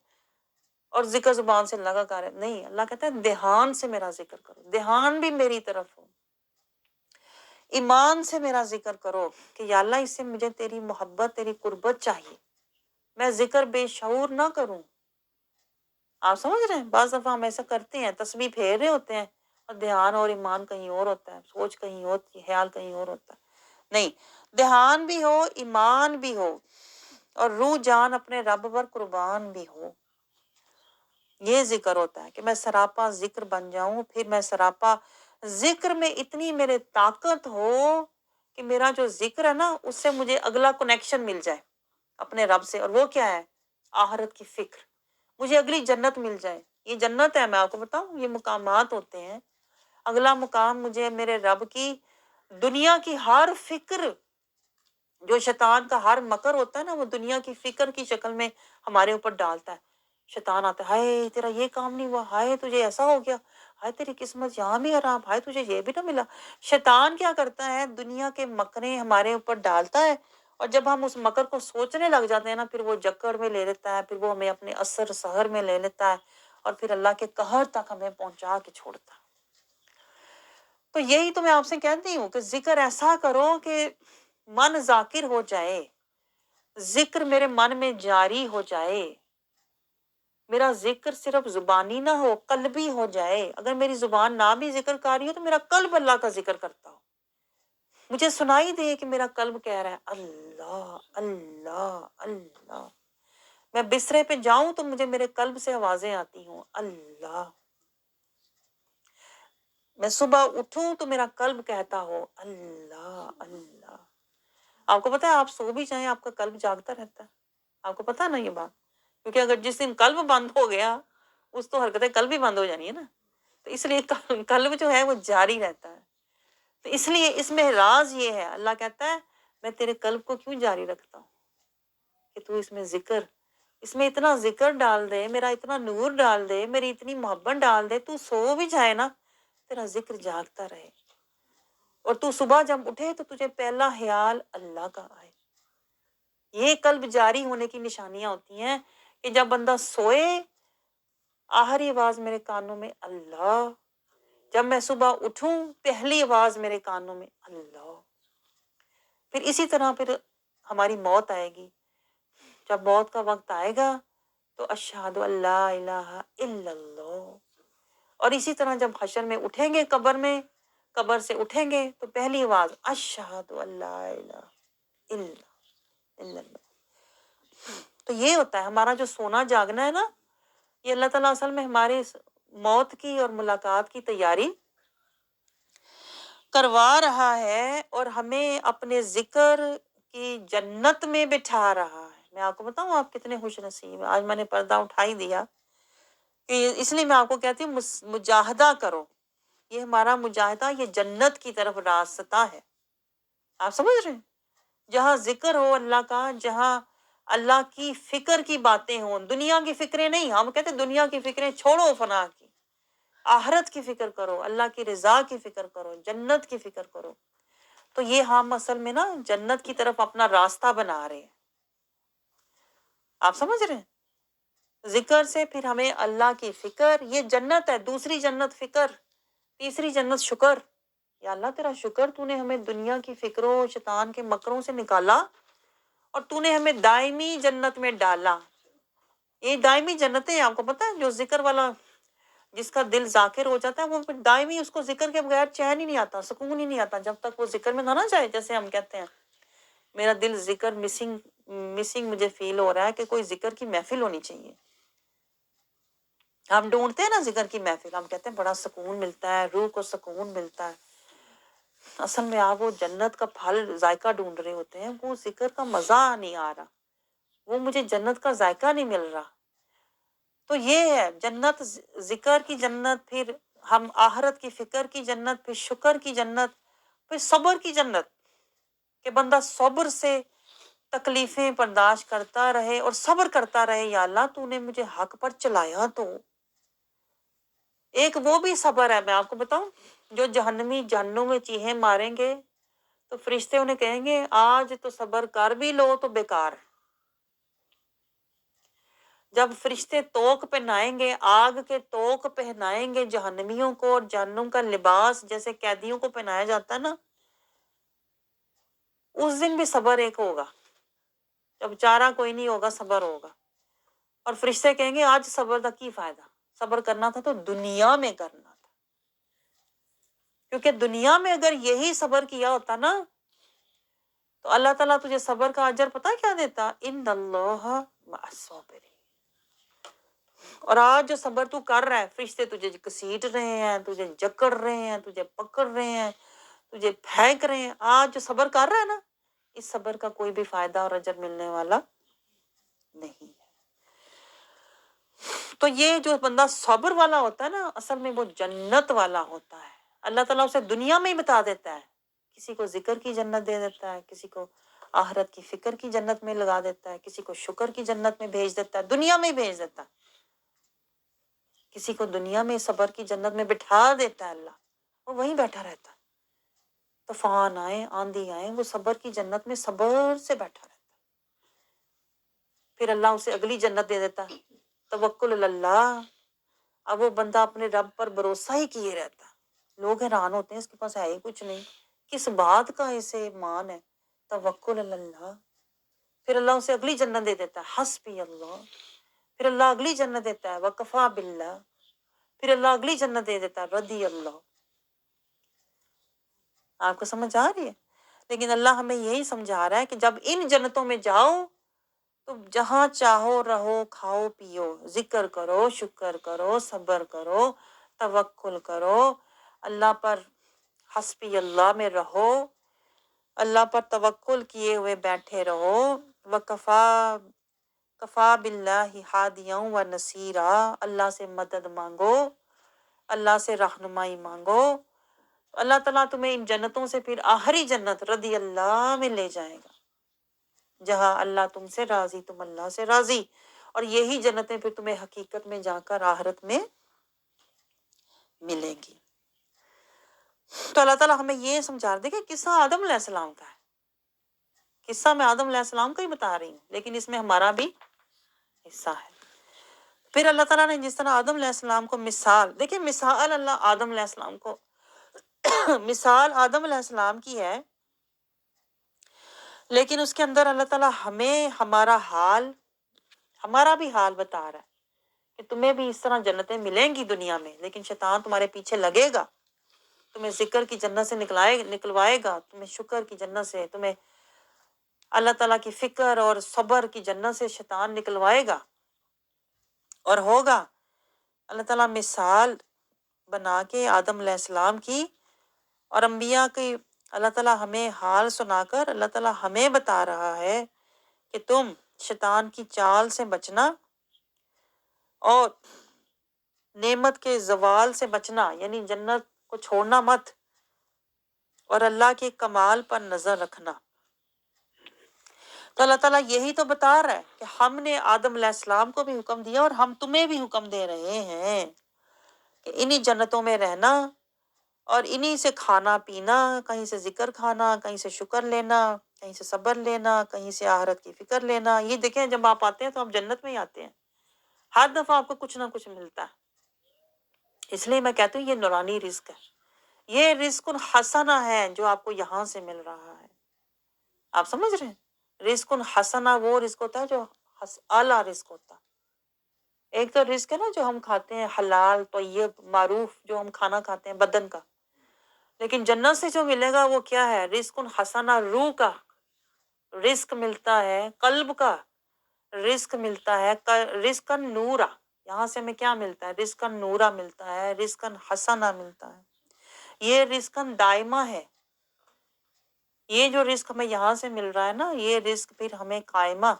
اور ذکر زبان سے اللہ کا کار ہے، نہیں، اللہ کہتا ہے دھیان سے میرا ذکر کرو، دھیان بھی میری طرف ہو، ایمان سے میرا ذکر کرو کہ یا اللہ اس سے مجھے تیری محبت، تیری قربت چاہیے، میں ذکر بے شعور نہ کروں۔ آپ سمجھ رہے ہیں، بعض دفعہ ہم ایسا کرتے ہیں، تسبیح پھیر رہے ہوتے ہیں اور دھیان اور ایمان کہیں اور ہوتا ہے، سوچ کہیں اور، خیال کہیں اور ہوتا ہے۔ نہیں، دھیان بھی ہو، ایمان بھی ہو، اور روح جان اپنے رب پر قربان بھی ہو، یہ ذکر ہوتا ہے کہ میں سراپا ذکر بن جاؤں۔ پھر میں سراپا ذکر میں اتنی میرے طاقت ہو کہ میرا جو ذکر ہے نا اس سے مجھے اگلا کنیکشن مل جائے اپنے رب سے، اور وہ کیا ہے، آخرت کی فکر، مجھے اگلی جنت مل جائے۔ یہ جنت ہے، میں آپ کو بتاؤں، یہ مقامات ہوتے ہیں۔ اگلا مقام مجھے میرے رب کی، دنیا کی ہر فکر، جو شیطان کا ہر مکر ہوتا ہے نا، وہ دنیا کی فکر کی شکل میں ہمارے اوپر ڈالتا ہے۔ شیطان آتا ہے، ہائے تیرا یہ کام نہیں ہوا، ہائے تجھے ایسا ہو گیا، ہائے تیری قسمت یہاں بھی حرام، ہائے تجھے یہ بھی نہ ملا۔ شیطان کیا کرتا ہے، دنیا کے مکریں ہمارے اوپر ڈالتا ہے، اور جب ہم اس مکر کو سوچنے لگ جاتے ہیں نا، پھر وہ جکڑ میں لے لیتا ہے، پھر وہ ہمیں اپنے اثر سحر میں لے لیتا ہے، اور پھر اللہ کے قہر تک ہمیں پہنچا کے چھوڑتا ہے۔ تو یہی تو میں آپ سے کہتی ہوں کہ ذکر ایسا کرو کہ من ذاکر ہو جائے، ذکر میرے من میں جاری ہو جائے، میرا ذکر صرف زبانی نہ ہو، قلبی ہو جائے۔ اگر میری زبان نہ بھی ذکر کر رہی ہو تو میرا قلب اللہ کا ذکر کرتا ہو، مجھے سنائی دے کہ میرا قلب کہہ رہا ہے اللہ اللہ اللہ۔ میں بسترے پہ جاؤں تو مجھے میرے قلب سے آوازیں آتی ہوں اللہ۔ میں صبح اٹھوں تو میرا قلب کہتا ہو اللہ اللہ۔ آپ کو پتہ ہے، آپ سو بھی جائیں آپ کا قلب جاگتا رہتا ہے، آپ کو پتہ ہے نا یہ بات، کیونکہ اگر جس دن قلب بند ہو گیا اس تو حرکتیں قلب بھی بند ہو جانی ہے نا، تو اس لیے قلب جو ہے وہ جاری رہتا ہے۔ تو اس لیے اس میں راز یہ ہے، اللہ کہتا ہے میں تیرے قلب کو کیوں جاری رکھتا ہوں کہ تو اس میں ذکر، اس میں اتنا ذکر ڈال دے، میرا اتنا نور ڈال دے، میری اتنی محبت ڈال دے، تو سو بھی جائے نا تیرا ذکر جاگتا رہے، اور تو صبح جب اٹھے تو تجھے پہلا خیال اللہ کا آئے۔ یہ قلب جاری ہونے کی نشانیاں ہوتی ہیں کہ جب بندہ سوئے، آخری آواز میرے کانوں میں اللہ، جب میں صبح اٹھوں پہلی آواز میرے کانوں میں اللہ۔ پھر اسی طرح پھر ہماری موت آئے گی، جب موت کا وقت آئے گا تو اشہد اللہ الہ الا اللہ، اور اسی طرح جب حشر میں اٹھیں گے، قبر سے اٹھیں گے تو پہلی آواز اشہد اللہ الہ الا اللہ۔ تو یہ ہوتا ہے ہمارا جو سونا جاگنا ہے نا، یہ اللہ تعالیٰ اصل میں ہماری موت کی اور ملاقات کی تیاری کروا رہا ہے، اور ہمیں اپنے ذکر کی جنت میں بٹھا رہا ہے۔ میں آپ کو بتاؤں آپ کتنے خوش نصیب ہیں. آج میں نے پردہ اٹھا ہی دیا کہ اس لیے میں آپ کو کہتی ہوں مجاہدہ کرو. یہ ہمارا مجاہدہ یہ جنت کی طرف راستہ ہے. آپ سمجھ رہے ہیں؟ جہاں ذکر ہو اللہ کا، جہاں اللہ کی فکر کی باتیں ہوں، دنیا کی فکریں نہیں. ہم کہتے ہیں دنیا کی فکریں چھوڑو، فنا کی، آخرت کی فکر کرو، اللہ کی رضا کی فکر کرو، جنت کی فکر کرو. تو یہ ہم اصل میں نا جنت کی طرف اپنا راستہ بنا رہے ہیں. آپ سمجھ رہے ہیں؟ ذکر سے پھر ہمیں اللہ کی فکر، یہ جنت ہے. دوسری جنت فکر، تیسری جنت شکر. یا اللہ تیرا شکر، تو نے ہمیں دنیا کی فکروں، شیطان کے مکروں سے نکالا اور تو نے ہمیں دائمی جنت میں ڈالا. یہ دائمی جنتیں آپ کو پتہ ہے، جو ذکر والا، جس کا دل ذاکر ہو جاتا ہے وہ پھر دائمی، اس کو ذکر کے بغیر چین ہی نہیں آتا، سکون ہی نہیں آتا جب تک وہ ذکر میں نہ جائے. جیسے ہم کہتے ہیں میرا دل ذکر مسنگ مجھے فیل ہو رہا ہے کہ کوئی ذکر کی محفل ہونی چاہیے. ہم ڈھونڈتے ہیں نا ذکر کی محفل، ہم کہتے ہیں بڑا سکون ملتا ہے، روح کو سکون ملتا ہے. اصل میں آپ وہ جنت کا پھل ذائقہ ڈھونڈ رہے ہوتے ہیں، وہ ذکر کا مزہ نہیں آ رہا، وہ مجھے جنت کا ذائقہ نہیں مل رہا. تو یہ ہے جنت، ذکر کی جنت، پھر ہم آخرت کی فکر کی جنت، پھر شکر کی جنت، پھر صبر کی جنت کہ بندہ صبر سے تکلیفیں برداشت کرتا رہے اور صبر کرتا رہے. یا اللہ تو نے مجھے حق پر چلایا. تو ایک وہ بھی صبر ہے، میں آپ کو بتاؤں، جو جہنمی جہنم میں چیخیں ماریں گے تو فرشتے انہیں کہیں گے آج تو صبر کر بھی لو تو بیکار ہے. جب فرشتے توق پہنائیں گے، آگ کے توق پہنائیں گے جہنمیوں کو، اور جہنم کا لباس جیسے قیدیوں کو پہنایا جاتا ہے نا، اس دن بھی صبر ایک ہوگا. جب چارہ کوئی نہیں ہوگا، صبر ہوگا. اور فرشتے کہیں گے آج صبر کا کی فائدہ، صبر کرنا تھا تو دنیا میں کرنا تھا. کیونکہ دنیا میں اگر یہی صبر کیا ہوتا نا تو اللہ تعالیٰ تجھے صبر کا اجر پتہ کیا دیتا؟ ان اللہ مع الصابرین. اور آج جو صبر تو کر رہا ہے، فرشتے تجھے گھسیٹ رہے ہیں، تجھے جکڑ رہے ہیں، تجھے پکڑ رہے ہیں، تجھے پھینک رہے ہیں، آج جو صبر کر رہا ہے نا، اس صبر کا کوئی بھی فائدہ اور اجر ملنے والا نہیں ہے. تو یہ جو بندہ صبر والا ہوتا ہے نا، اصل میں وہ جنت والا ہوتا ہے. اللہ تعالیٰ اسے دنیا میں ہی بتا دیتا ہے، کسی کو ذکر کی جنت دے دیتا ہے، کسی کو آخرت کی فکر کی جنت میں لگا دیتا ہے، کسی کو شکر کی جنت میں بھیج دیتا ہے، دنیا میں ہی بھیج دیتا ہے. کسی کو دنیا میں صبر کی جنت میں بٹھا دیتا ہے اللہ، وہ وہیں بیٹھا رہتا ہے. طوفان آئے، آندھی آئے، وہ صبر کی جنت میں صبر سے بیٹھا رہتا ہے. پھر اللہ اسے اگلی جنت دے دیتا ہے، توکل اللہ. اب وہ بندہ اپنے رب پر بھروسہ ہی کیے رہتا ہے. لوگ حیران ہوتے ہیں اس کے پاس ہے ہی کچھ نہیں، کس بات کا اسے ایمان ہے. توکل اللہ. پھر اللہ اسے اگلی جنت دے دیتا ہے، حسبی اللہ. پھر اللہ اگلی جنت دیتا ہے، وکفا باللہ. پھر اللہ اگلی جنت دے دیتا ہے، رضی اللہ. آپ کو سمجھ آ رہی ہے؟ لیکن اللہ ہمیں یہی سمجھا رہا ہے کہ جب ان جنتوں میں جاؤ تو جہاں چاہو رہو، کھاؤ پیو، ذکر کرو، شکر کرو، صبر کرو، توکل کرو، اللہ پر حسبی اللہ میں رہو، اللہ پر توکل کیے ہوئے بیٹھے رہو. کفا باللہ ہادیاں و نصیرا. اللہ سے مدد مانگو، اللہ سے رہنمائی مانگو. اللہ تعالیٰ تمہیں ان جنتوں سے پھر آخری جنت رضی اللہ میں لے جائے گا، جہاں اللہ تم سے راضی، تم اللہ سے راضی. اور یہی جنتیں پھر تمہیں حقیقت میں جا کر آخرت میں ملیں گی. تو اللہ تعالیٰ ہمیں یہ سمجھا دے کہ قصہ آدم علیہ السلام کا ہے. قصہ میں آدم علیہ السلام کا ہی بتا رہی ہوں، لیکن اس میں ہمارا بھی حصہ ہے. پھر اللہ تعالیٰ نے جس طرح آدم علیہ السلام کو مثال، دیکھیں مثال اللہ آدم علیہ السلام کو مثال آدم علیہ السلام کی ہے، لیکن اس کے اندر اللہ تعالیٰ ہمیں ہمارا بھی حال بتا رہا ہے کہ تمہیں بھی اس طرح جنتیں ملیں گی دنیا میں، لیکن شیطان تمہارے پیچھے لگے گا، تمہیں ذکر کی جنت سے نکلوائے گا، تمہیں شکر کی جنت سے، تمہیں اللہ تعالیٰ کی فکر اور صبر کی جنت سے شیطان نکلوائے گا. اور ہوگا اللہ تعالیٰ مثال بنا کے آدم علیہ السلام کی اور انبیاء کی، اللہ تعالیٰ ہمیں حال سنا کر اللہ تعالیٰ ہمیں بتا رہا ہے کہ تم شیطان کی چال سے بچنا اور نعمت کے زوال سے بچنا، یعنی جنت کو چھوڑنا مت، اور اللہ کے کمال پر نظر رکھنا۔ تو اللہ تعالیٰ یہی تو بتا رہا ہے کہ ہم نے آدم علیہ السلام کو بھی حکم دیا اور ہم تمہیں بھی حکم دے رہے ہیں کہ انہی جنتوں میں رہنا اور انہی سے کھانا پینا، کہیں سے ذکر کھانا، کہیں سے شکر لینا، کہیں سے صبر لینا، کہیں سے آخرت کی فکر لینا۔ یہ دیکھیں جب آپ آتے ہیں تو آپ جنت میں ہی آتے ہیں، ہر دفعہ آپ کو کچھ نہ کچھ ملتا ہے۔ اس لیے میں کہتی ہوں یہ نورانی رزق ہے، یہ رزق حسنہ ہے جو آپ کو یہاں سے مل رہا ہے۔ آپ سمجھ رہے ہیں؟ رزق حسنہ وہ رزق ہوتا ہے جو اعلیٰ رزق ہوتا ہے۔ ایک تو رزق ہے نا جو ہم کھاتے ہیں حلال طیب معروف، جو ہم کھانا کھاتے ہیں بدن کا، لیکن جنت سے جو ملے گا وہ کیا ہے؟ رزق حسنہ، روح کا رزق ملتا ہے، قلب کا رزق ملتا ہے، رزق نورا۔ یہاں سے ہمیں کیا ملتا ہے؟ رزق نورا ملتا ہے، رزق حسنہ ملتا ہے۔ یہ رزق دائمہ ہے، یہ جو رزق ہمیں یہاں سے مل رہا ہے نا، یہ رزق پھر ہمیں قائمہ،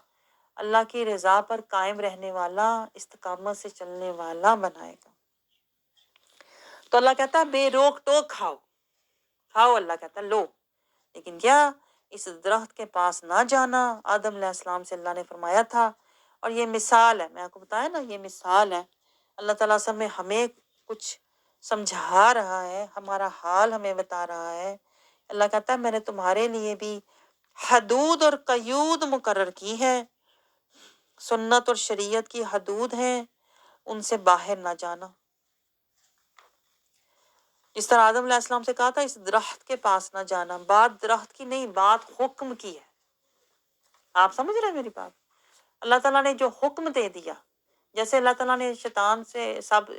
اللہ کی رضا پر قائم رہنے والا، استقامت سے چلنے والا بنائے گا۔ تو اللہ کہتا ہے بے روک ٹوک کھاؤ، کھاؤ، اللہ کہتا ہے لو، لیکن کیا؟ اس درخت کے پاس نہ جانا۔ آدم علیہ السلام سے اللہ نے فرمایا تھا، اور یہ مثال ہے، میں آپ کو بتایا نا یہ مثال ہے۔ اللہ تعالیٰ سے ہمیں کچھ سمجھا رہا ہے، ہمارا حال ہمیں بتا رہا ہے۔ اللہ کہتا ہے میں نے تمہارے لیے بھی حدود اور قیود مقرر کی ہے، سنت اور شریعت کی حدود ہیں، ان سے باہر نہ جانا۔ جس طرح آدم علیہ السلام سے کہا تھا اس درخت کے پاس نہ جانا، بات درخت کی نہیں، بات حکم کی ہے۔ آپ سمجھ رہے ہیں میری بات؟ اللہ تعالیٰ نے جو حکم دے دیا، جیسے اللہ تعالیٰ نے شیطان سے سب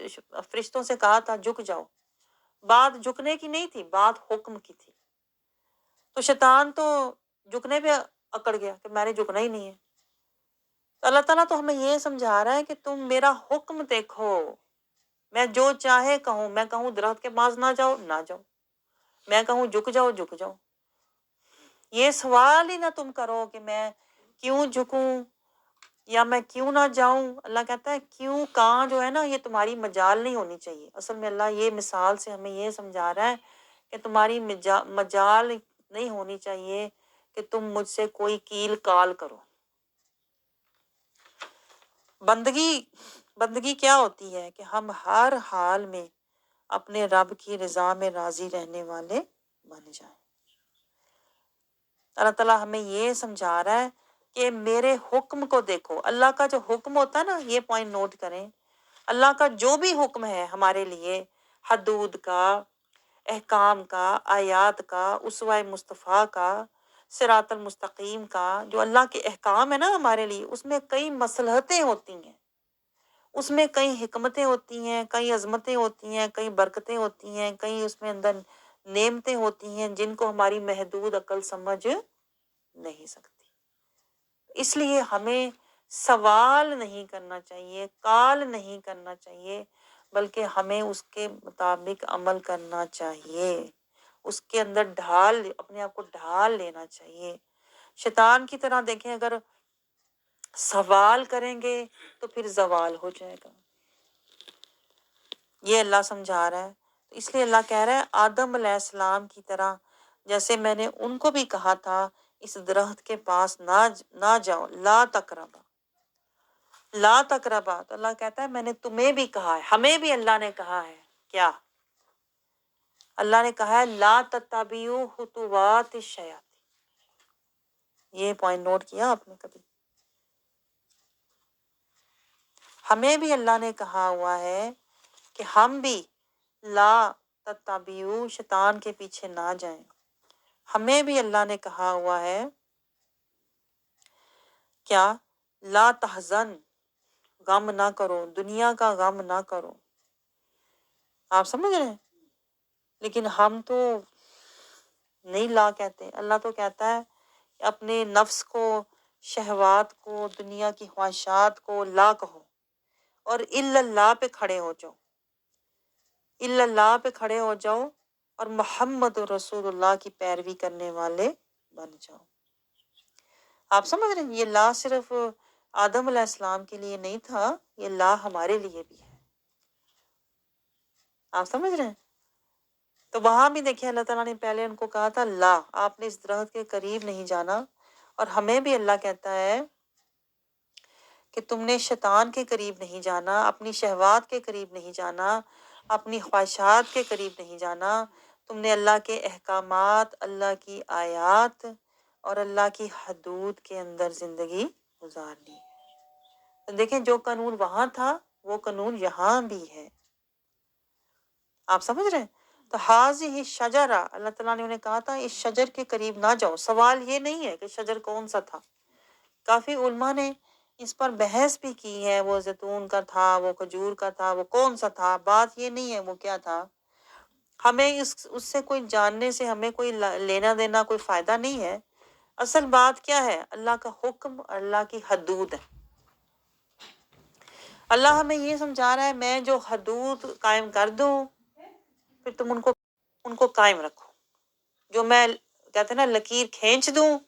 فرشتوں سے کہا تھا جھک جاؤ، بات جھکنے کی نہیں تھی، بات حکم کی تھی۔ تو شیطان تو جھکنے پہ اکڑ گیا کہ میں نے جھکنا ہی نہیں ہے۔ تو اللہ تعالیٰ تو ہمیں یہ سمجھا رہا ہے کہ تم میرا حکم دیکھو، میں جو چاہے کہوں، میں کہوں درخت کے پاس نہ جاؤ، نہ جاؤ، میں کہوں جھک جاؤ، جھک جاؤ۔ یہ سوال ہی نہ تم کرو کہ میں کیوں جھکوں یا میں کیوں نہ جاؤں۔ اللہ کہتا ہے کیوں کہاں جو ہے نا یہ تمہاری مجال نہیں ہونی چاہیے۔ اصل میں اللہ یہ مثال سے ہمیں یہ سمجھا رہا ہے کہ تمہاری مجال نہیں ہونی چاہیے کہ تم مجھ سے کوئی کیل کال کرو۔ بندگی کیا ہوتی ہے کہ ہم ہر حال میں اپنے رب کی رضا میں راضی رہنے والے بن جائیں۔ اللہ تعالیٰ ہمیں یہ سمجھا رہا ہے کہ میرے حکم کو دیکھو۔ اللہ کا جو حکم ہوتا ہے نا، یہ پوائنٹ نوٹ کریں، اللہ کا جو بھی حکم ہے ہمارے لیے، حدود کا، احکام کا، آیات کا، اسوہ مصطفیٰ کا، صراط المستقیم کا، جو اللہ کے احکام ہے نا ہمارے لیے، اس میں کئی مصلحتیں ہوتی ہیں، اس میں کئی حکمتیں ہوتی ہیں، کئی عظمتیں ہوتی ہیں، کئی برکتیں ہوتی ہیں، کئی اس میں اندر نعمتیں ہوتی ہیں جن کو ہماری محدود عقل سمجھ نہیں سکتی۔ اس لیے ہمیں سوال نہیں کرنا چاہیے، کال نہیں کرنا چاہیے، بلکہ ہمیں اس کے مطابق عمل کرنا چاہیے، اس کے اندر اپنے آپ کو ڈھال لینا چاہیے۔ شیطان کی طرح دیکھیں، اگر سوال کریں گے تو پھر زوال ہو جائے گا۔ یہ اللہ سمجھا رہا ہے۔ اس لیے اللہ کہہ رہا ہے آدم علیہ السلام کی طرح جیسے میں نے ان کو بھی کہا تھا اس درخت کے پاس نہ جاؤ، لا تقربا، لا تقربا۔ تو اللہ کہتا ہے میں نے تمہیں بھی کہا ہے، ہمیں بھی اللہ نے کہا ہے کیا؟ اللہ نے کہا ہے لا تتبعوا خطوات الشیاطین۔ یہ پوائنٹ نوٹ کیا آپ نے کبھی؟ ہمیں بھی اللہ نے کہا ہوا ہے کہ ہم بھی لا تتبعوا، شیطان کے پیچھے نہ جائیں۔ ہمیں بھی اللہ نے کہا ہوا ہے کیا؟ لا تحزن، غم نہ کرو، دنیا کا غم نہ کرو۔ آپ سمجھ رہے ہیں؟ لیکن ہم تو نہیں لا کہتے۔ اللہ تو کہتا ہے اپنے نفس کو، شہوات کو، دنیا کی خواہشات کو لا کہو اور الا اللہ پہ کھڑے ہو جاؤ، الا اللہ پہ کھڑے ہو جاؤ اور محمد رسول اللہ کی پیروی کرنے والے بن جاؤ۔ آپ سمجھ رہے ہیں؟ یہ لا صرف آدم علیہ السلام کے لیے نہیں تھا، یہ لا ہمارے لیے بھی ہے۔ آپ سمجھ رہے ہیں؟ تو وہاں بھی دیکھیں اللہ تعالیٰ نے پہلے ان کو کہا تھا لا، آپ نے اس درخت کے قریب نہیں جانا، اور ہمیں بھی اللہ کہتا ہے کہ تم نے شیطان کے قریب نہیں جانا، اپنی شہوات کے قریب نہیں جانا، اپنی خواہشات کے قریب نہیں جانا، تم نے اللہ کے احکامات، اللہ کی آیات اور اللہ کی حدود کے اندر زندگی گزارنی ہے۔ تو دیکھیں جو قانون وہاں تھا وہ قانون یہاں بھی ہے۔ آپ سمجھ رہے ہیں؟ تو حاضی شجرہ، اللہ تعالیٰ نے انہیں کہا تھا اس شجر کے قریب نہ جاؤ۔ سوال یہ نہیں ہے کہ شجر کون سا تھا، کافی علماء نے اس پر بحث بھی کی ہے، وہ زیتون کا تھا، وہ کھجور کا تھا، وہ کون سا تھا، بات یہ نہیں ہے وہ کیا تھا، ہمیں اس سے کوئی جاننے سے ہمیں کوئی لینا دینا، کوئی فائدہ نہیں ہے۔ اصل بات کیا ہے؟ اللہ کا حکم اور اللہ کی حدود ہے۔ اللہ ہمیں یہ سمجھا رہا ہے میں جو حدود قائم کر دوں پھر تم ان کو قائم رکھو، جو میں کہتے ہیں نا لکیر کھینچ دوں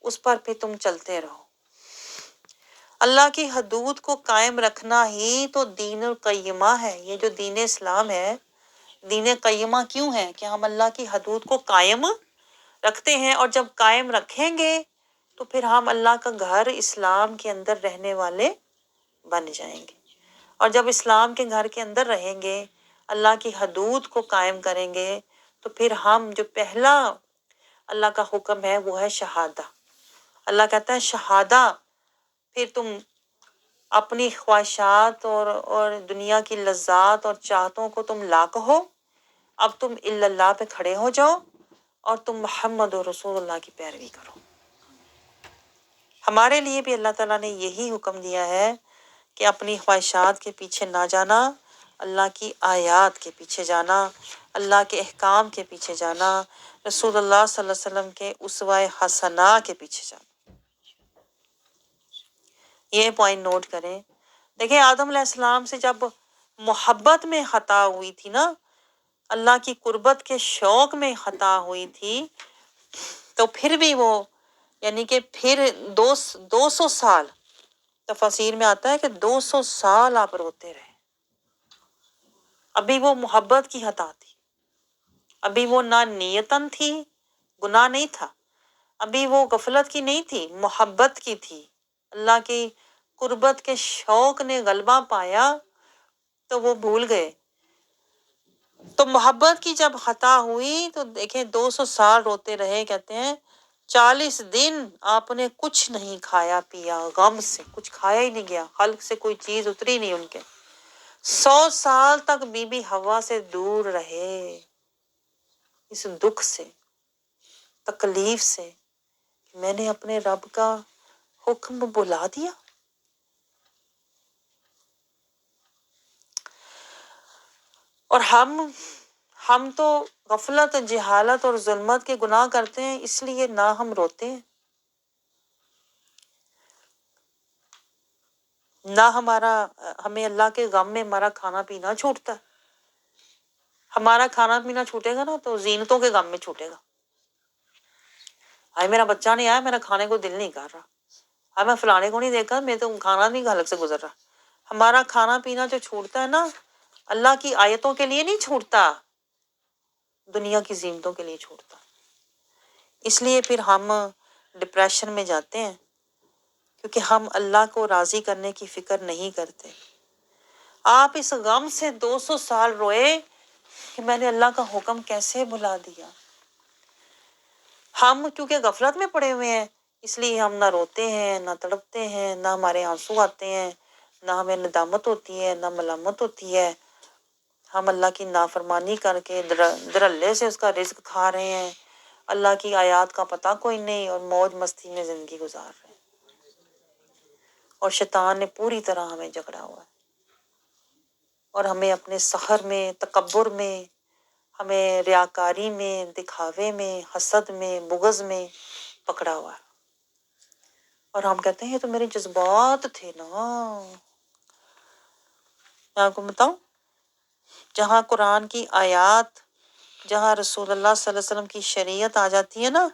اس پر پھر تم چلتے رہو۔ اللہ کی حدود کو قائم رکھنا ہی تو دین القیمہ ہے۔ یہ جو دین اسلام ہے، دین قیمہ کیوں ہے؟ کہ ہم اللہ کی حدود کو قائم رکھتے ہیں، اور جب قائم رکھیں گے تو پھر ہم اللہ کا گھر اسلام کے اندر رہنے والے بن جائیں گے، اور جب اسلام کے گھر کے اندر رہیں گے، اللہ کی حدود کو قائم کریں گے، تو پھر ہم جو پہلا اللہ کا حکم ہے وہ ہے شہادہ۔ اللہ کہتا ہے شہادہ، پھر تم اپنی خواہشات اور دنیا کی لذات اور چاہتوں کو تم لا کہو، اب تم الا اللہ پہ کھڑے ہو جاؤ اور تم محمد و رسول اللہ کی پیروی کرو۔ ہمارے لیے بھی اللہ تعالیٰ نے یہی حکم دیا ہے کہ اپنی خواہشات کے پیچھے نہ جانا، اللہ کی آیات کے پیچھے جانا، اللہ کے احکام کے پیچھے جانا، رسول اللہ صلی اللہ علیہ وسلم کے اسوہ حسنہ کے پیچھے جانا۔ یہ پوائنٹ نوٹ کریں۔ دیکھیں آدم علیہ السلام سے جب محبت میں خطا ہوئی تھی نا، اللہ کی قربت کے شوق میں خطا ہوئی تھی، تو پھر بھی وہ یعنی کہ پھر دو سو سال، تفاسیر میں آتا ہے کہ 200 سال آپ روتے رہے۔ ابھی وہ محبت کی خطا تھی، ابھی وہ نہ نیتن تھی، گناہ نہیں تھا، ابھی وہ غفلت کی نہیں تھی، محبت کی تھی۔ اللہ کی قربت کے شوق نے غلبہ پایا تو وہ بھول گئے۔ تو محبت کی جب خطا ہوئی تو دیکھیں 200 سال روتے رہے۔ کہتے ہیں 40 دن آپ نے کچھ نہیں کھایا پیا، غم سے کچھ کھایا ہی نہیں گیا، حلق سے کوئی چیز اتری نہیں ان کے۔ 100 سال تک بی بی حوا سے دور رہے، اس دکھ سے، تکلیف سے، میں نے اپنے رب کا حکم بلا دیا۔ اور ہم تو غفلت، جہالت اور ظلمت کے گناہ کرتے ہیں، اس لیے نہ ہم روتے ہیں، نہ ہمیں اللہ کے غم میں ہمارا کھانا پینا چھوٹتا۔ ہمارا کھانا پینا چھوٹے گا نا تو زینتوں کے غم میں چھوٹے گا۔ آئے میرا بچہ نہیں آیا، میرا کھانے کو دل نہیں کر رہا، میں فلانے کو نہیں دیکھا، میں تو کھانا نہیں حلق سے گزر رہا۔ ہمارا کھانا پینا جو چھوٹتا ہے نا، اللہ کی آیتوں کے لیے نہیں چھوٹتا، دنیا کی زینتوں کے لیے چھوٹتا۔ اس لیے پھر ہم ڈپریشن میں جاتے ہیں، کیونکہ ہم اللہ کو راضی کرنے کی فکر نہیں کرتے۔ آپ اس غم سے 200 سال روئے کہ میں نے اللہ کا حکم کیسے بھلا دیا۔ ہم کیونکہ غفلت میں پڑے ہوئے ہیں، اس لیے ہم نہ روتے ہیں، نہ تڑپتے ہیں، نہ ہمارے آنسو آتے ہیں، نہ ہمیں ندامت ہوتی ہے، نہ ملامت ہوتی ہے۔ ہم اللہ کی نافرمانی کر کے درلے سے اس کا رزق کھا رہے ہیں، اللہ کی آیات کا پتہ کوئی نہیں، اور موج مستی میں زندگی گزار رہے ہیں، اور شیطان نے پوری طرح ہمیں جکڑا ہوا ہے، اور ہمیں اپنے سخر میں، تکبر میں، ہمیں ریاکاری میں، دکھاوے میں، حسد میں، بغض میں پکڑا ہوا ہے۔ اور ہم کہتے ہیں یہ تو میرے جذبات تھے نا۔ میں آپ کو بتاؤں، جہاں قرآن کی آیات، جہاں رسول اللہ صلی اللہ علیہ وسلم کی شریعت آ جاتی ہے نا،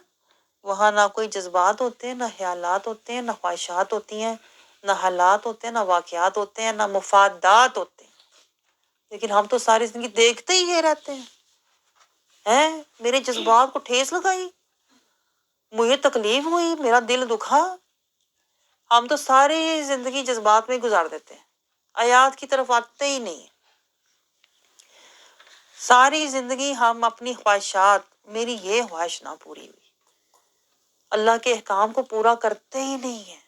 وہاں نہ کوئی جذبات ہوتے ہیں، نہ خیالات ہوتے ہیں، نہ خواہشات ہوتی ہیں، نہ حالات ہوتے ہیں، نہ واقعات ہوتے ہیں، نہ مفادات ہوتے ہیں۔ لیکن ہم تو ساری زندگی دیکھتے ہی یہ رہتے ہیں، میرے جذبات کو ٹھیس لگائی، مجھے تکلیف ہوئی، میرا دل دکھا۔ ہم تو ساری زندگی جذبات میں گزار دیتے ہیں، آیات کی طرف آتے ہی نہیں۔ ساری زندگی ہم اپنی خواہشات، میری یہ خواہش نہ پوری ہوئی، اللہ کے احکام کو پورا کرتے ہی نہیں ہیں۔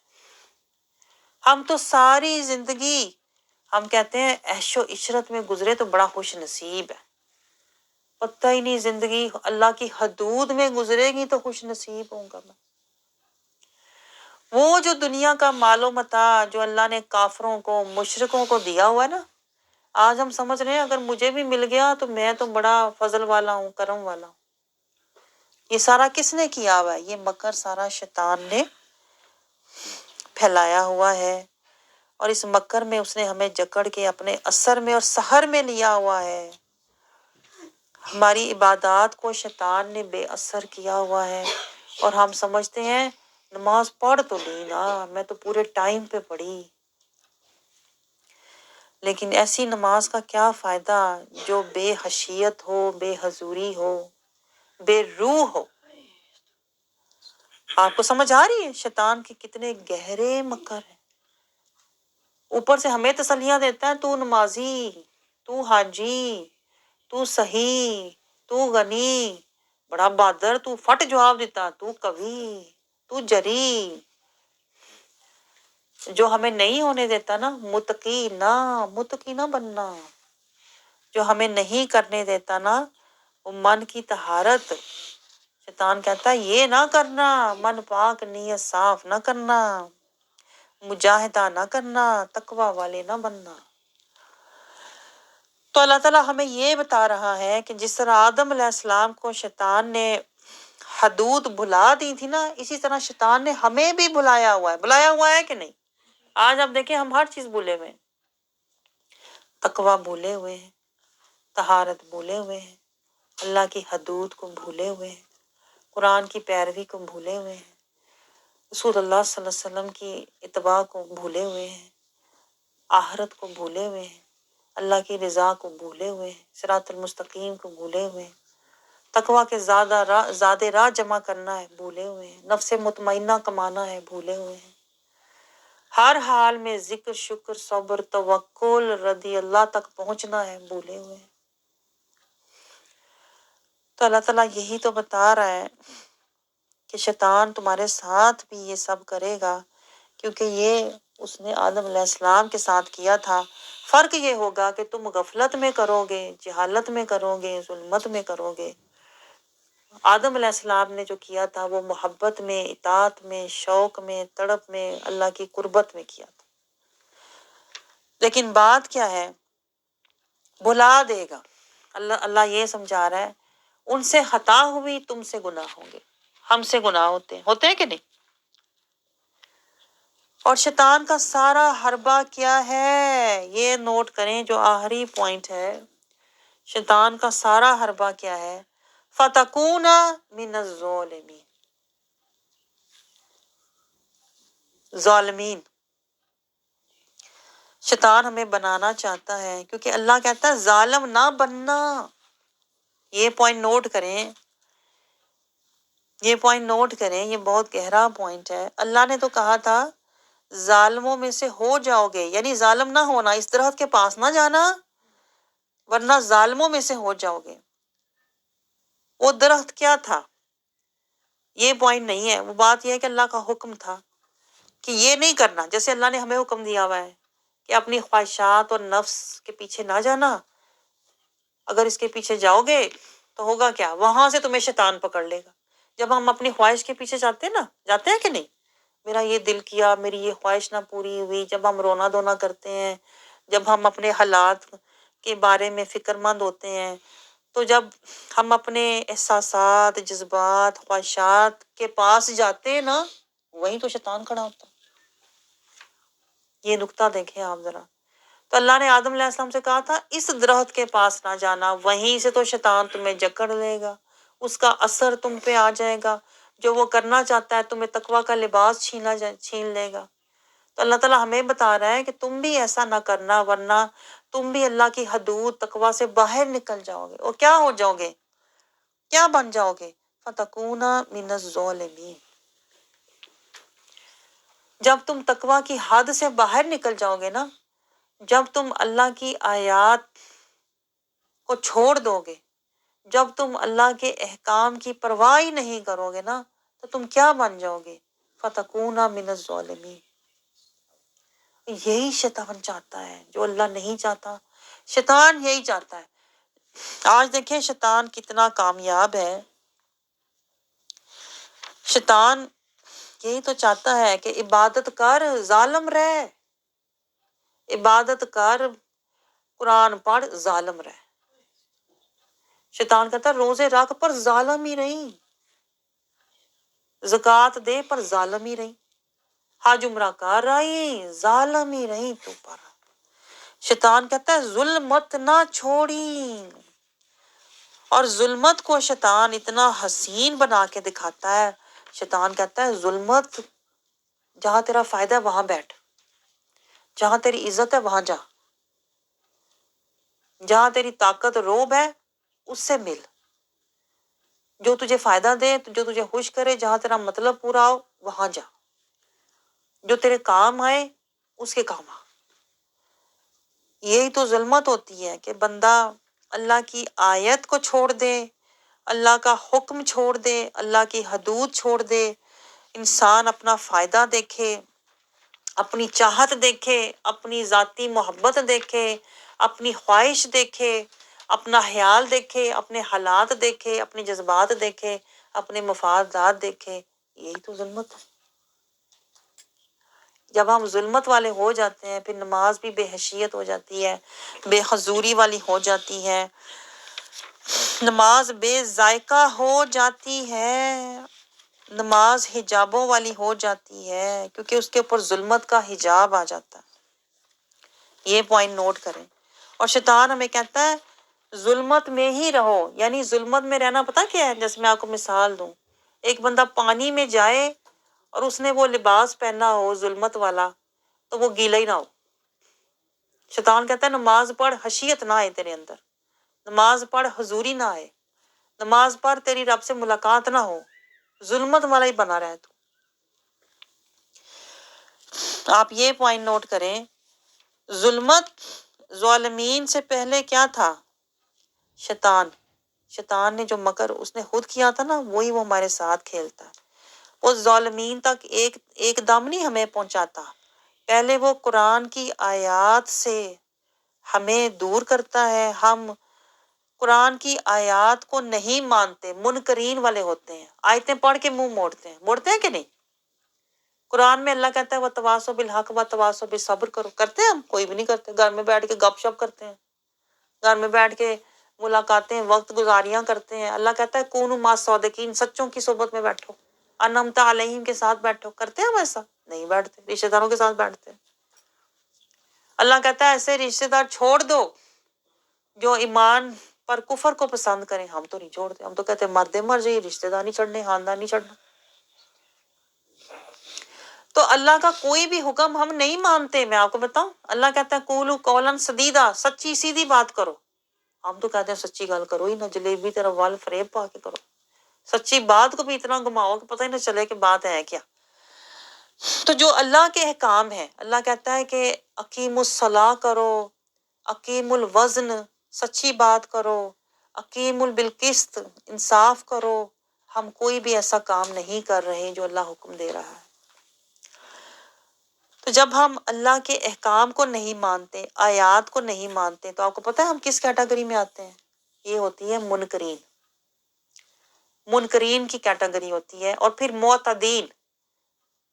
ہم تو ساری زندگی ہم کہتے ہیں عیش و عشرت میں گزرے تو بڑا خوش نصیب ہے، پتہ ہی نہیں زندگی اللہ کی حدود میں گزرے گی تو خوش نصیب ہوں گا میں۔ وہ جو دنیا کا مال و متاع جو اللہ نے کافروں کو، مشرکوں کو دیا ہوا ہے نا، آج ہم سمجھ رہے ہیں اگر مجھے بھی مل گیا تو میں تو بڑا فضل والا ہوں، کرم والا ہوں۔ یہ سارا کس نے کیا ہوا ہے؟ یہ مکر سارا شیطان نے پھیلایا ہوا ہے، اور اس مکر میں اس نے ہمیں جکڑ کے اپنے اثر میں اور سحر میں لیا ہوا ہے۔ ہماری عبادات کو شیطان نے بے اثر کیا ہوا ہے، اور ہم سمجھتے ہیں نماز پڑھ تو لی نا، میں تو پورے ٹائم پہ پڑھی۔ لیکن ایسی نماز کا کیا فائدہ جو بے حشیت ہو، بے حضوری ہو، بے روح ہو۔ آپ کو سمجھ آ رہی ہے شیطان کے کتنے گہرے مکر ہیں؟ اوپر سے ہمیں تسلیاں دیتا ہے، تو نمازی، تو حاجی، تو صحیح، تو غنی، بڑا بہادر، تو فٹ جواب دیتا، تو قوی، تو جری۔ جو ہمیں نہیں ہونے دیتا نا متقی نہ بننا، جو ہمیں نہیں کرنے دیتا نا وہ من کی طہارت، شیطان کہتا ہے یہ نہ کرنا، من پاک نیت صاف نہ کرنا، مجاہدہ نہ کرنا، تقوی والے نہ بننا۔ تو اللہ تعالیٰ ہمیں یہ بتا رہا ہے کہ جس طرح آدم علیہ السلام کو شیطان نے حدود بھلا دی تھی نا، اسی طرح شیطان نے ہمیں بھی بلایا ہوا ہے کہ نہیں؟ آج آپ دیکھیں ہم ہر چیز بھولے ہوئے ہیں، تقوی بھولے ہوئے ہیں، طہارت بھولے ہوئے ہیں، اللہ کی حدود کو بھولے ہوئے ہیں، قرآن کی پیروی کو بھولے ہوئے ہیں، رسول اللہ صلی اللہ علیہ وسلم کی اتباع کو بھولے ہوئے ہیں، آخرت کو بھولے ہوئے ہیں، اللہ کی رضا کو بھولے ہوئے ہیں، صراط المستقیم کو بھولے ہوئے ہیں، تقوی کے زیادہ راہ جمع کرنا ہے بھولے ہوئے ہیں، نفس مطمئنہ کمانا ہے بھولے ہوئے ہیں، ہر حال میں ذکر، شکر، صبر، توکل، رضی اللہ تک پہنچنا ہے بھولے ہوئے ہیں۔ تو اللہ تعالیٰ یہی تو بتا رہا ہے کہ شیطان تمہارے ساتھ بھی یہ سب کرے گا، کیونکہ یہ اس نے آدم علیہ السلام کے ساتھ کیا تھا۔ فرق یہ ہوگا کہ تم غفلت میں کرو گے، جہالت میں کرو گے، ظلمت میں کرو گے۔ آدم علیہ السلام نے جو کیا تھا وہ محبت میں، اطاعت میں، شوق میں، تڑپ میں، اللہ کی قربت میں کیا تھا۔ لیکن بات کیا ہے؟ بھلا دے گا۔ اللہ یہ سمجھا رہا ہے ان سے خطا ہوئی، تم سے گناہ ہوں گے، ہم سے گناہ ہوتے ہیں کہ نہیں؟ اور شیطان کا سارا حربہ کیا ہے؟ یہ نوٹ کریں جو آخری پوائنٹ ہے، شیطان کا سارا حربہ کیا ہے؟ فَتَكُونَ مِنَ الظَّالِمِينَ، ظالمین۔ شیطان ہمیں بنانا چاہتا ہے، کیونکہ اللہ کہتا ہے ظالم نہ بننا۔ یہ پوائنٹ نوٹ کریں، یہ بہت گہرا پوائنٹ ہے۔ اللہ نے تو کہا تھا ظالموں میں سے ہو جاؤ گے، یعنی ظالم نہ ہونا، اس درخت کے پاس نہ جانا ورنہ ظالموں میں سے ہو جاؤ گے۔ وہ درخت کیا تھا؟ یہ پوائنٹ نہیں ہے، وہ بات یہ ہے کہ اللہ کا حکم تھا کہ یہ نہیں کرنا، جیسے اللہ نے ہمیں حکم دیا ہوا ہے کہ اپنی خواہشات اور نفس کے پیچھے نہ جانا۔ اگر اس کے پیچھے جاؤ گے تو ہوگا کیا؟ وہاں سے تمہیں شیطان پکڑ لے گا۔ جب ہم اپنی خواہش کے پیچھے جاتے ہیں کہ نہیں، میرا یہ دل کیا، میری یہ خواہش نہ پوری ہوئی، جب ہم رونا دھونا کرتے ہیں، جب ہم اپنے حالات کے بارے میں فکر مند ہوتے ہیں، تو جب ہم اپنے احساسات، جذبات، خواہشات کے پاس جاتے ہیں نا، وہیں تو شیطان کھڑا ہوتا ہے۔ یہ نقطہ دیکھیں آپ ذرا۔ تو اللہ نے آدم علیہ السلام سے کہا تھا اس درخت کے پاس نہ جانا، وہیں سے تو شیطان تمہیں جکڑ لے گا، اس کا اثر تم پہ آ جائے گا، جو وہ کرنا چاہتا ہے تمہیں تقوی کا لباس چھین لے گا۔ تو اللہ تعالیٰ ہمیں بتا رہا ہے کہ تم بھی ایسا نہ کرنا، ورنہ تم بھی اللہ کی حدود تقوی سے باہر نکل جاؤ گے، اور کیا ہو جاؤ گے، کیا بن جاؤ گے؟ فَتَكُونَ مِنَ الظَّالِمِينَ۔ جب تم تقوی کی حد سے باہر نکل جاؤ گے نا، جب تم اللہ کی آیات کو چھوڑ دو گے، جب تم اللہ کے احکام کی پرواہ ہی نہیں کرو گے نا، تو تم کیا بن جاؤ گے؟ فَتَكُونَ مِنَ الظَّالِمِينَ۔ یہی شیطان چاہتا ہے، جو اللہ نہیں چاہتا۔ شیطان یہی چاہتا ہے۔ آج دیکھیں شیطان کتنا کامیاب ہے۔ شیطان یہی تو چاہتا ہے کہ عبادت کر، ظالم رہ، عبادت کر، قرآن پڑھ، ظالم رہ۔ شیطان کہتا ہے روزے رکھ پر ظالم ہی رہی، زکوٰۃ دے پر ظالم ہی رہی، حج عمرہ کر رہی، ظالم ہی رہی تو پر۔ شیطان کہتا ہے ظلمت نہ چھوڑی، اور ظلمت کو شیطان اتنا حسین بنا کے دکھاتا ہے۔ شیطان کہتا ہے ظلمت، جہاں تیرا فائدہ ہے وہاں بیٹھ، جہاں تیری عزت ہے وہاں جا، جہاں تیری طاقت روب ہے اس سے مل، جو تجھے فائدہ دے، جو تجھے خوش کرے، جہاں تیرا مطلب پورا ہو وہاں جا، جو تیرے کام آئے اس کے کام آ۔ یہی تو ظلمت ہوتی ہے کہ بندہ اللہ کی آیت کو چھوڑ دے، اللہ کا حکم چھوڑ دے، اللہ کی حدود چھوڑ دے، انسان اپنا فائدہ دیکھے، اپنی چاہت دیکھے، اپنی ذاتی محبت دیکھے، اپنی خواہش دیکھے، اپنا خیال دیکھے، اپنے حالات دیکھے، اپنے جذبات دیکھے، اپنے مفادات دیکھے۔ یہی تو ظلمت ہے۔ جب ہم ظلمت والے ہو جاتے ہیں، پھر نماز بھی بے حیثیت ہو جاتی ہے، بے حضوری والی ہو جاتی ہے، نماز بے ذائقہ ہو جاتی ہے، نماز حجابوں والی ہو جاتی ہے، کیونکہ اس کے اوپر ظلمت کا حجاب آ جاتا ہے۔ یہ پوائنٹ نوٹ کریں۔ اور شیطان ہمیں کہتا ہے ظلمت میں ہی رہو، یعنی ظلمت میں رہنا پتہ کیا ہے؟ جیسے میں آپ کو مثال دوں، ایک بندہ پانی میں جائے اور اس نے وہ لباس پہنا ہو ظلمت والا، تو وہ گیلا ہی نہ ہو۔ شیطان کہتا ہے نماز پڑھ، خشیت نہ آئے تیرے اندر، نماز پڑھ، حضوری نہ آئے، نماز پڑھ، تیری رب سے ملاقات نہ ہو، ظلمت والا ہی بنا رہے تو۔ آپ یہ پوائنٹ نوٹ کریں، ظلمت ظالمین سے پہلے کیا تھا؟ شیطان۔ شیطان نے جو مکر اس نے خود کیا تھا نا، وہی وہ ہمارے ساتھ کھیلتا ہے۔ وہ ظالمین تک ایک دم نہیں ہمیں پہنچاتا، پہلے وہ قرآن کی آیات سے ہمیں دور کرتا ہے۔ ہم قرآن کی آیات کو نہیں مانتے، منکرین والے ہوتے ہیں، آیتیں پڑھ کے منہ موڑتے ہیں کہ نہیں؟ قرآن میں اللہ کہتا ہے وَتَوَاصَوْا بِالْحَقِّ وَتَوَاصَوْا بِالصَّبْرِ کرو، کرتے ہیں ہم؟ کوئی بھی نہیں کرتے۔ گھر میں بیٹھ کے گپ شپ کرتے ہیں، گھر میں بیٹھ کے ملاقاتیں، وقت گزاریاں کرتے ہیں۔ اللہ کہتا ہے کونوا مع الصادقین، سچوں کی صحبت میں بیٹھو، انعمت علیہم کے ساتھ بیٹھو۔ کرتے ہیں ہم ایسا؟ نہیں بیٹھتے، رشتہ داروں کے ساتھ بیٹھتے ہیں۔ اللہ کہتا ہے ایسے رشتہ دار چھوڑ دو جو ایمان پر کفر کو پسند کریں۔ ہم تو نہیں چھوڑتے، ہم تو کہتے ہیں مرد مر جائیے، رشتہ دار نہیں چھڑنے، خاندان نہیں چھڑنا۔ تو اللہ کا کوئی بھی حکم ہم نہیں مانتے۔ میں آپ کو بتاؤں، اللہ کہتا ہے قولوا قولا سدیدا، سچی سیدھی بات کرو۔ ہم تو کہتے ہیں سچی گل کرو ہی نہ، جلیبی طرح وال فریب پا کے کرو، سچی بات کو بھی اتنا گھماؤ کہ پتہ ہی نہ چلے کہ بات ہے کیا۔ تو جو اللہ کے احکام ہیں، اللہ کہتا ہے کہ اقیم الصلاۃ کرو، اقیم الوزن، سچی بات کرو، اقیم بالقسط، انصاف کرو۔ ہم کوئی بھی ایسا کام نہیں کر رہے جو اللہ حکم دے رہا ہے۔ تو جب ہم اللہ کے احکام کو نہیں مانتے، آیات کو نہیں مانتے، تو آپ کو پتہ ہے ہم کس کیٹیگری میں آتے ہیں؟ یہ ہوتی ہے منکرین، منکرین کی کیٹیگری ہوتی ہے۔ اور پھر معتدین،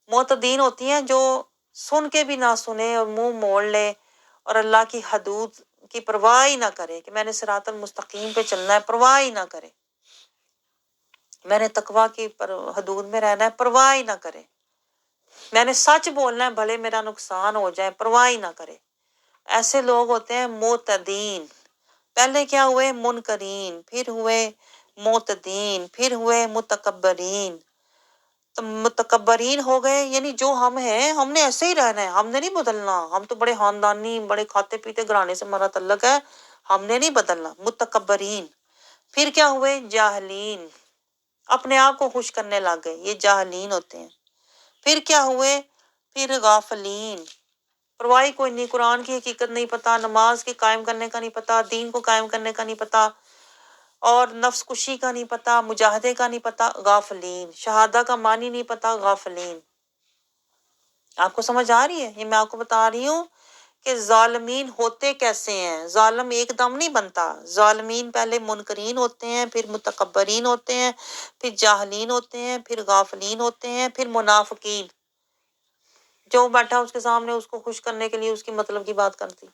معتدین ہوتی ہیں جو سن کے بھی نہ سنے اور منہ موڑ لے اور اللہ کی حدود کی پرواہ ہی نہ کرے کہ میں نے صراط المستقیم پہ چلنا ہے، پرواہ ہی نہ کرے، میں نے تقویٰ کی حدود میں رہنا ہے، پرواہ ہی نہ کرے، میں نے سچ بولنا ہے بھلے میرا نقصان ہو جائے، پرواہ ہی نہ کرے۔ ایسے لوگ ہوتے ہیں معتدین۔ پہلے کیا ہوئے؟ منکرین، پھر ہوئے معتدین، پھر ہوئے متکبرین۔ تو متکبرین ہو گئے، یعنی جو ہم ہیں ہم نے ایسے ہی رہنا ہے، ہم نے نہیں بدلنا، ہم تو بڑے خاندانی بڑے کھاتے پیتے گھرانے سے ہمارا تعلق ہے، ہم نے نہیں بدلنا، متکبرین۔ پھر کیا ہوئے؟ جاہلین، اپنے آپ کو خوش کرنے لگ گئے، یہ جاہلین ہوتے ہیں۔ پھر کیا ہوئے؟ پھر غافلین، پرواہی کوئی نہیں، قرآن کی حقیقت نہیں پتا، نماز کے قائم کرنے کا نہیں پتا، دین کو قائم کرنے کا نہیں پتا، اور نفس کشی کا نہیں پتا، مجاہدے کا نہیں پتا، غافلین، شہادہ کا معنی نہیں پتا، غافلین۔ آپ کو سمجھ آ رہی ہے؟ یہ میں آپ کو بتا رہی ہوں کہ ظالمین ہوتے کیسے ہیں۔ ظالم ایک دم نہیں بنتا، ظالمین پہلے منکرین ہوتے ہیں، پھر متکبرین ہوتے ہیں، پھر جاہلین ہوتے ہیں، پھر غافلین ہوتے ہیں، پھر منافقین، جو بیٹھا اس کے سامنے اس کو خوش کرنے کے لیے اس کی مطلب کی بات کرتی،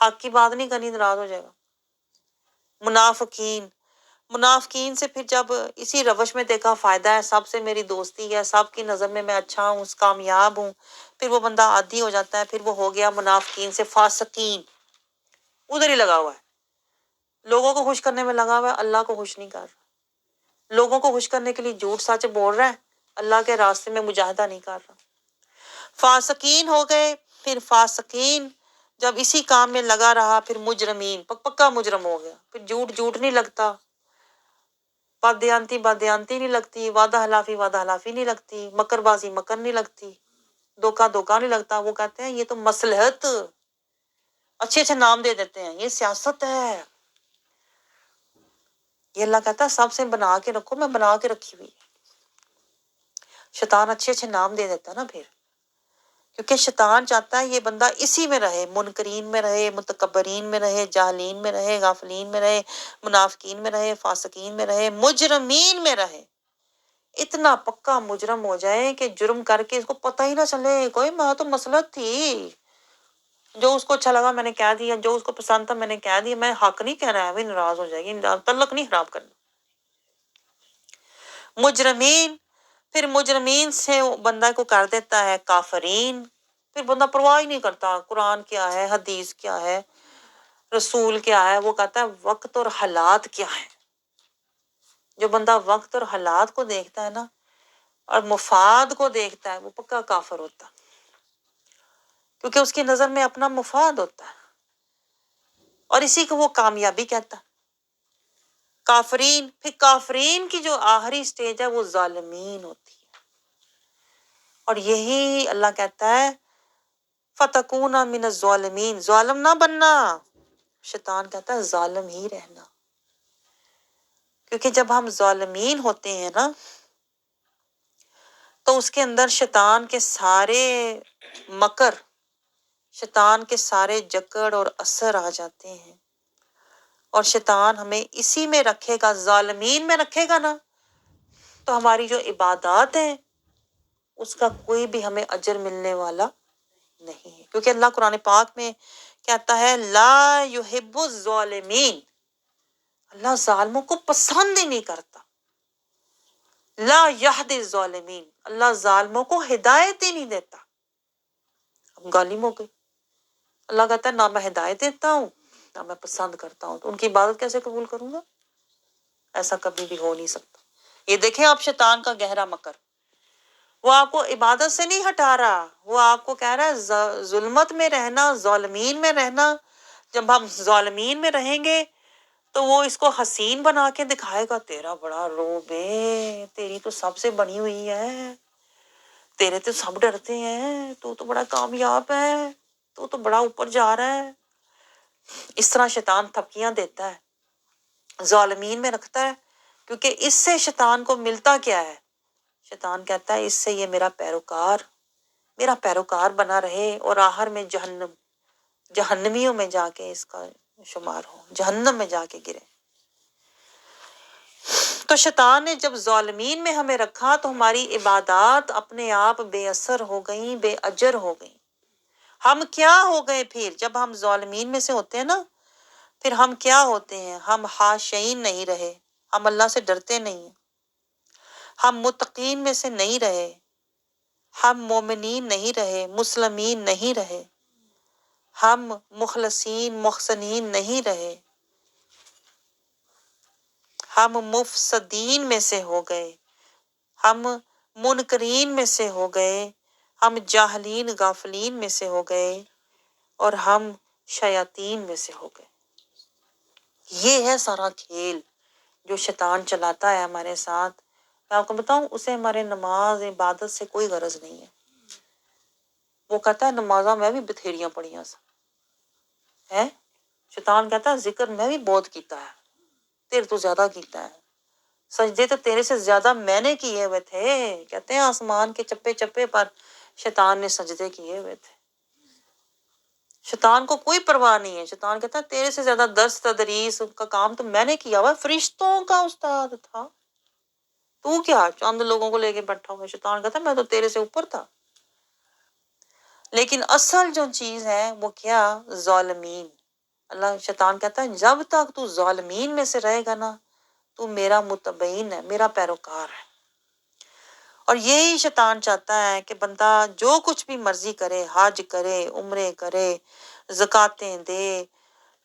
حق کی بات نہیں کرنی، ناراض ہو جائے گا۔ منافقین، منافقین سے پھر جب اسی روش میں دیکھا فائدہ ہے، سب سے میری دوستی ہے، سب کی نظر میں اچھا ہوں، کامیاب ہوں، پھر وہ بندہ عادی ہو جاتا ہے، پھر وہ ہو گیا منافقین سے فاسقین، ادھر ہی لگا ہوا ہے، لوگوں کو خوش کرنے میں لگا ہوا ہے، اللہ کو خوش نہیں کر رہا، لوگوں کو خوش کرنے کے لیے جھوٹ سچ بول رہا ہے، اللہ کے راستے میں مجاہدہ نہیں کر رہا۔ فاسقین ہو گئے، پھر فاسقین جب اسی کام میں لگا رہا، پھر مجرمین، پکا مجرم ہو گیا، پھر جھوٹ نہیں لگتا، بادیانتی نہیں لگتی، وعدہ حلافی نہیں لگتی، مکر بازی مکر نہیں لگتی، دھوکا نہیں لگتا۔ وہ کہتے ہیں یہ تو مصلحت، اچھے اچھے نام دے دیتے ہیں، یہ سیاست ہے، یہ اللہ کہتا ہے سب سے بنا کے رکھو، میں بنا کے رکھی ہوئی۔ شیطان اچھے اچھے نام دے دیتا نا پھر، کیونکہ شیطان چاہتا ہے یہ بندہ اسی میں رہے، منکرین میں رہے، متکبرین میں رہے، جاہلین میں رہے، غافلین میں رہے، منافقین میں رہے، فاسقین میں رہے، مجرمین میں رہے، اتنا پکا مجرم ہو جائے کہ جرم کر کے اس کو پتہ ہی نہ چلے، کوئی میں تو مصلحت تھی، جو اس کو اچھا لگا میں نے کہہ دیا، جو اس کو پسند تھا میں نے کہہ دیا، میں حق نہیں کہہ رہا ہے، بھی ناراض ہو جائے گی، تعلق نہیں خراب کرنا۔ مجرمین، پھر مجرمین سے بندہ کو کر دیتا ہے کافرین، پھر بندہ پرواہ ہی نہیں کرتا قرآن کیا ہے، حدیث کیا ہے، رسول کیا ہے، وہ کہتا ہے وقت اور حالات کیا ہے۔ جو بندہ وقت اور حالات کو دیکھتا ہے نا اور مفاد کو دیکھتا ہے، وہ پکا کافر ہوتا، کیونکہ اس کی نظر میں اپنا مفاد ہوتا ہے، اور اسی کو وہ کامیابی کہتا ہے۔ کافرین، پھر کافرین کی جو آخری سٹیج ہے وہ ظالمین ہوتی ہے، اور یہی اللہ کہتا ہے فَتَكُونَ مِنَ الظَّالِمِينَ، ظالم نہ بننا، شیطان کہتا ہے ظالم ہی رہنا، کیونکہ جب ہم ظالمین ہوتے ہیں نا تو اس کے اندر شیطان کے سارے مکر، شیطان کے سارے جکڑ اور اثر آ جاتے ہیں، اور شیطان ہمیں اسی میں رکھے گا، ظالمین میں رکھے گا نا، تو ہماری جو عبادات ہیں اس کا کوئی بھی ہمیں اجر ملنے والا نہیں ہے، کیونکہ اللہ قرآن پاک میں کہتا ہے لا یحب الظالمین، اللہ ظالموں کو پسند ہی نہیں کرتا، لا یہدی الظالمین، اللہ ظالموں کو ہدایت ہی نہیں دیتا۔ اب غالب ہو گئی، اللہ کہتا ہے نہ میں ہدایت دیتا ہوں نہ میں پسند کرتا ہوں، تو ان کی عبادت کیسے قبول کروں گا؟ ایسا کبھی بھی ہو نہیں سکتا۔ یہ دیکھیں آپ شیطان کا گہرا مکر، وہ آپ کو عبادت سے نہیں ہٹا رہا، وہ آپ کو کہہ رہا ہے ظلمت میں رہنا، ظالمین میں رہنا، جب ہم ظالمین میں رہیں گے تو وہ اس کو حسین بنا کے دکھائے گا، تیرا بڑا روب ہے، تیری تو سب سے بنی ہوئی ہے، تیرے تو سب ڈرتے ہیں، تو بڑا کامیاب ہے، تو بڑا اوپر جا رہا ہے۔ اس طرح شیطان تھپکیاں دیتا ہے، ظالمین میں رکھتا ہے، کیونکہ اس سے شیطان کو ملتا کیا ہے؟ شیطان کہتا ہے اس سے یہ میرا پیروکار بنا رہے اور آخر میں جہنمیوں میں جا کے اس کا شمار ہو، جہنم میں جا کے گرے۔ تو شیطان نے جب ظالمین میں ہمیں رکھا تو ہماری عبادات اپنے آپ بے اثر ہو گئیں، بے اجر ہو گئیں۔ ہم کیا ہو گئے پھر جب ہم ظالمین میں سے ہوتے ہیں نا، پھر ہم کیا ہوتے ہیں؟ ہم خاشعین نہیں رہے، ہم اللہ سے ڈرتے نہیں ہیں، ہم متقین میں سے نہیں رہے، ہم مومنین نہیں رہے، مسلمین نہیں رہے، ہم مخلصین محسنین نہیں رہے، ہم مفسدین میں سے ہو گئے، ہم منکرین میں سے ہو گئے، ہم جاہلین غافلین میں سے ہو گئے، اور ہم شیاطین میں سے ہو گئے۔ یہ ہے سارا کھیل جو شیطان چلاتا ہے ہمارے ساتھ۔ میں آپ کو بتاؤں، اسے ہمارے نماز عبادت سے کوئی غرض نہیں ہے۔ وہ کہتا ہے نمازاں میں بھی بتھیریاں پڑیاں سا ہے، شیطان کہتا ہے ذکر میں بھی بہت کیتا ہے، تیرے تو زیادہ کیتا ہے، سجدے تو تیرے سے زیادہ میں نے کیے ہوئے تھے۔ کہتے ہیں آسمان کے چپے چپے پر شیطان نے سجدے کیے ہوئے تھے۔ شیطان کو کوئی پرواہ نہیں ہے، شیطان کہتا ہے تیرے سے زیادہ درس تدریس کا کام تو میں نے کیا ہوا، فرشتوں کا استاد تھا، تو کیا چند لوگوں کو لے کے بیٹھا ہوا ہے۔ شیطان کہتا ہے میں تو تیرے سے اوپر تھا۔ لیکن اصل جو چیز ہے وہ کیا؟ ظالمین۔ اللہ شیطان کہتا ہے جب تک تو ظالمین میں سے رہے گا نا، تو میرا متبعین ہے، میرا پیروکار ہے۔ اور یہی شیطان چاہتا ہے کہ بندہ جو کچھ بھی مرضی کرے، حج کرے، عمرے کرے، زکاتیں دے،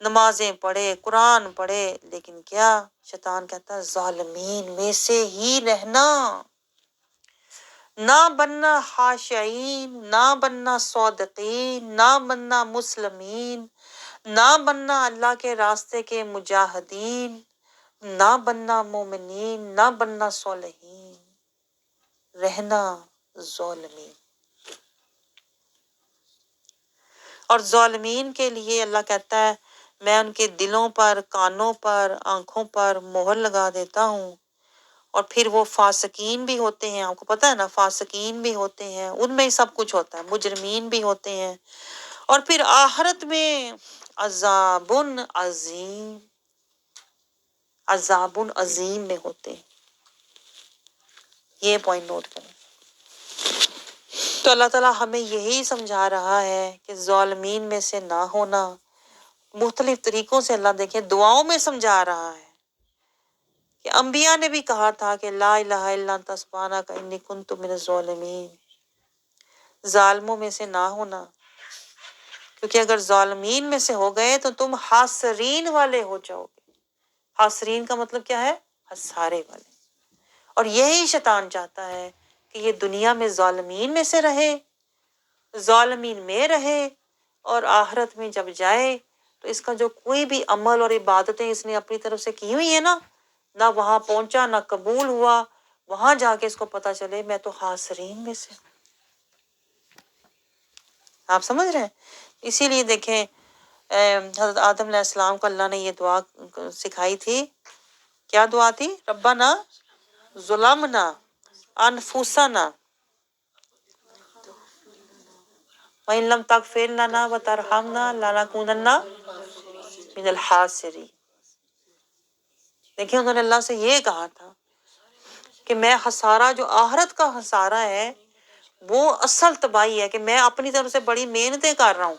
نمازیں پڑھے، قرآن پڑھے، لیکن کیا؟ شیطان کہتا ہے ظالمین میں سے ہی رہنا، نہ بننا خاشعین، نہ بننا صادقین، نہ بننا مسلمین، نہ بننا اللہ کے راستے کے مجاہدین، نہ بننا مومنین، نہ بننا صالحین، رہنا ظالمین۔ اور ظالمین کے لیے اللہ کہتا ہے میں ان کے دلوں پر، کانوں پر، آنکھوں پر مہر لگا دیتا ہوں، اور پھر وہ فاسقین بھی ہوتے ہیں۔ آپ کو پتہ ہے نا، فاسقین بھی ہوتے ہیں، ان میں ہی سب کچھ ہوتا ہے، مجرمین بھی ہوتے ہیں، اور پھر آخرت میں عذاب عظیم، عذاب عظیم میں ہوتے ہیں۔ یہ پوائنٹ نوٹ کریں۔ تو اللہ تعالیٰ ہمیں یہی سمجھا رہا ہے کہ ظالمین میں سے نہ ہونا۔ مختلف طریقوں سے اللہ دیکھیں دعاؤں میں سمجھا رہا ہے کہ انبیاء نے بھی کہا تھا کہ لا الہ الا انت سبحانک انی کنت من الظالمین، ظالموں میں سے نہ ہونا، کیونکہ اگر ظالمین میں سے ہو گئے تو تم حاصرین والے ہو جاؤ گے۔ حاصرین کا مطلب کیا ہے؟ ہسارے والے۔ اور یہی شیطان چاہتا ہے کہ یہ دنیا میں ظالمین میں سے رہے، ظالمین میں رہے، اور آخرت میں جب جائے تو اس کا جو کوئی بھی عمل اور عبادتیں اس نے اپنی طرف سے کی ہوئی ہیں نا، نہ وہاں پہنچا، نہ قبول ہوا، وہاں جا کے اس کو پتا چلے میں تو خاسرین میں سے ہوں۔ آپ سمجھ رہے ہیں؟ اسی لیے دیکھیں حضرت آدم علیہ السلام کو اللہ نے یہ دعا سکھائی تھی۔ کیا دعا تھی؟ ربنا ظلمنا انفسنا وَإِن لَّمْ تَغْفِرْ لَنَا وَتَرْحَمْنَا لَنَكُونَنَّ مِنَ الْخَاسِرِينَ۔ دیکھیں انہوں نے اللہ سے یہ کہا تھا کہ میں خسارہ، جو آخرت کا خسارہ ہے وہ اصل تباہی ہے، کہ میں اپنی طرف سے بڑی محنتیں کر رہا ہوں،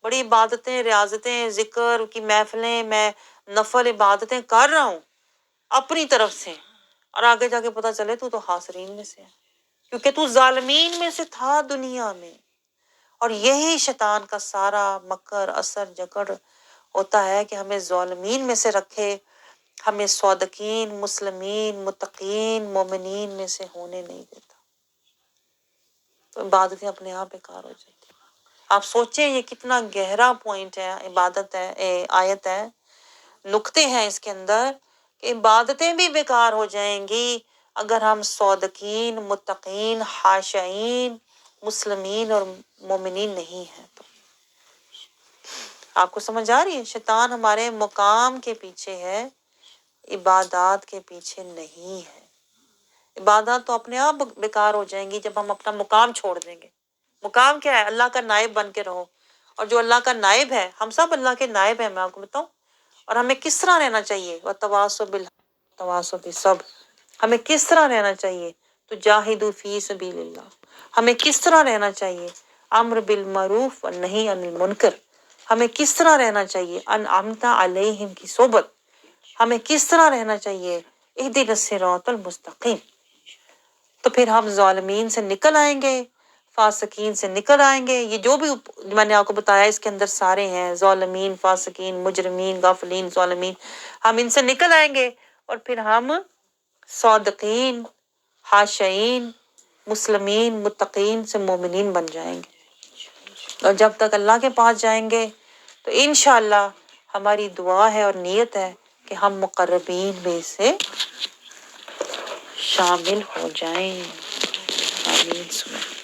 بڑی عبادتیں، ریاضتیں، ذکر کی محفلیں، میں نفل عبادتیں کر رہا ہوں اپنی طرف سے، اور آگے جا کے پتہ چلے تو خاسرین میں سے ہے، کیونکہ تو ظالمین میں سے تھا دنیا میں۔ اور یہی شیطان کا سارا مکر اثر جکڑ ہوتا ہے کہ ہمیں ظالمین میں سے رکھے، ہمیں صادقین، مسلمین، متقین، مومنین میں سے ہونے نہیں دیتا، تو عبادتیں اپنے آپ بیکار ہو جاتی۔ آپ سوچیں یہ کتنا گہرا پوائنٹ ہے، عبادت ہے، آیت ہے، نقطے ہیں اس کے اندر، کہ عبادتیں بھی بیکار ہو جائیں گی اگر ہم صادقین، متقین، خاشعین، مسلمین اور مومنین نہیں ہیں تو۔ آپ کو سمجھ آ رہی ہے؟ شیطان ہمارے مقام کے پیچھے ہے، عبادات کے پیچھے نہیں ہے۔ عبادات تو اپنے آپ بیکار ہو جائیں گی جب ہم اپنا مقام چھوڑ دیں گے۔ مقام کیا ہے؟ اللہ کا نائب بن کے رہو، اور جو اللہ کا نائب ہے، ہم سب اللہ کے نائب ہیں، میں آپ کو بتاؤں، اور ہمیں کس طرح رہنا چاہیے؟ وَتَوَاصَوْا بِالْحَقِّ وَتَوَاصَوْا بِالصَّبْرِ۔ ہمیں کس طرح رہنا چاہیے؟ تُجَاہِدُوا فِي سَبِيلِ اللَّهِ۔ ہمیں کس طرح رہنا چاہیے؟ امر بالمعروف والنہی عن المنکر۔ ہمیں کس طرح رہنا چاہیے؟ انعمت علیہم کی صحبت۔ ہمیں کس طرح رہنا چاہیے؟ اہدنا الصراط المستقیم۔ تو پھر ہم ظالمین سے نکل آئیں گے، فاسقین سے نکل آئیں گے۔ یہ جو بھی میں نے آپ کو بتایا اس کے اندر سارے ہیں، ظالمین، فاسقین، مجرمین، غافلین، ظالمین، ہم ان سے نکل آئیں گے، اور پھر ہم صادقین، خاشعین، مسلمین متقین سے مومنین بن جائیں گے، اور جب تک اللہ کے پاس جائیں گے تو انشاءاللہ ہماری دعا ہے اور نیت ہے کہ ہم مقربین میں سے شامل ہو جائیں۔ آمین۔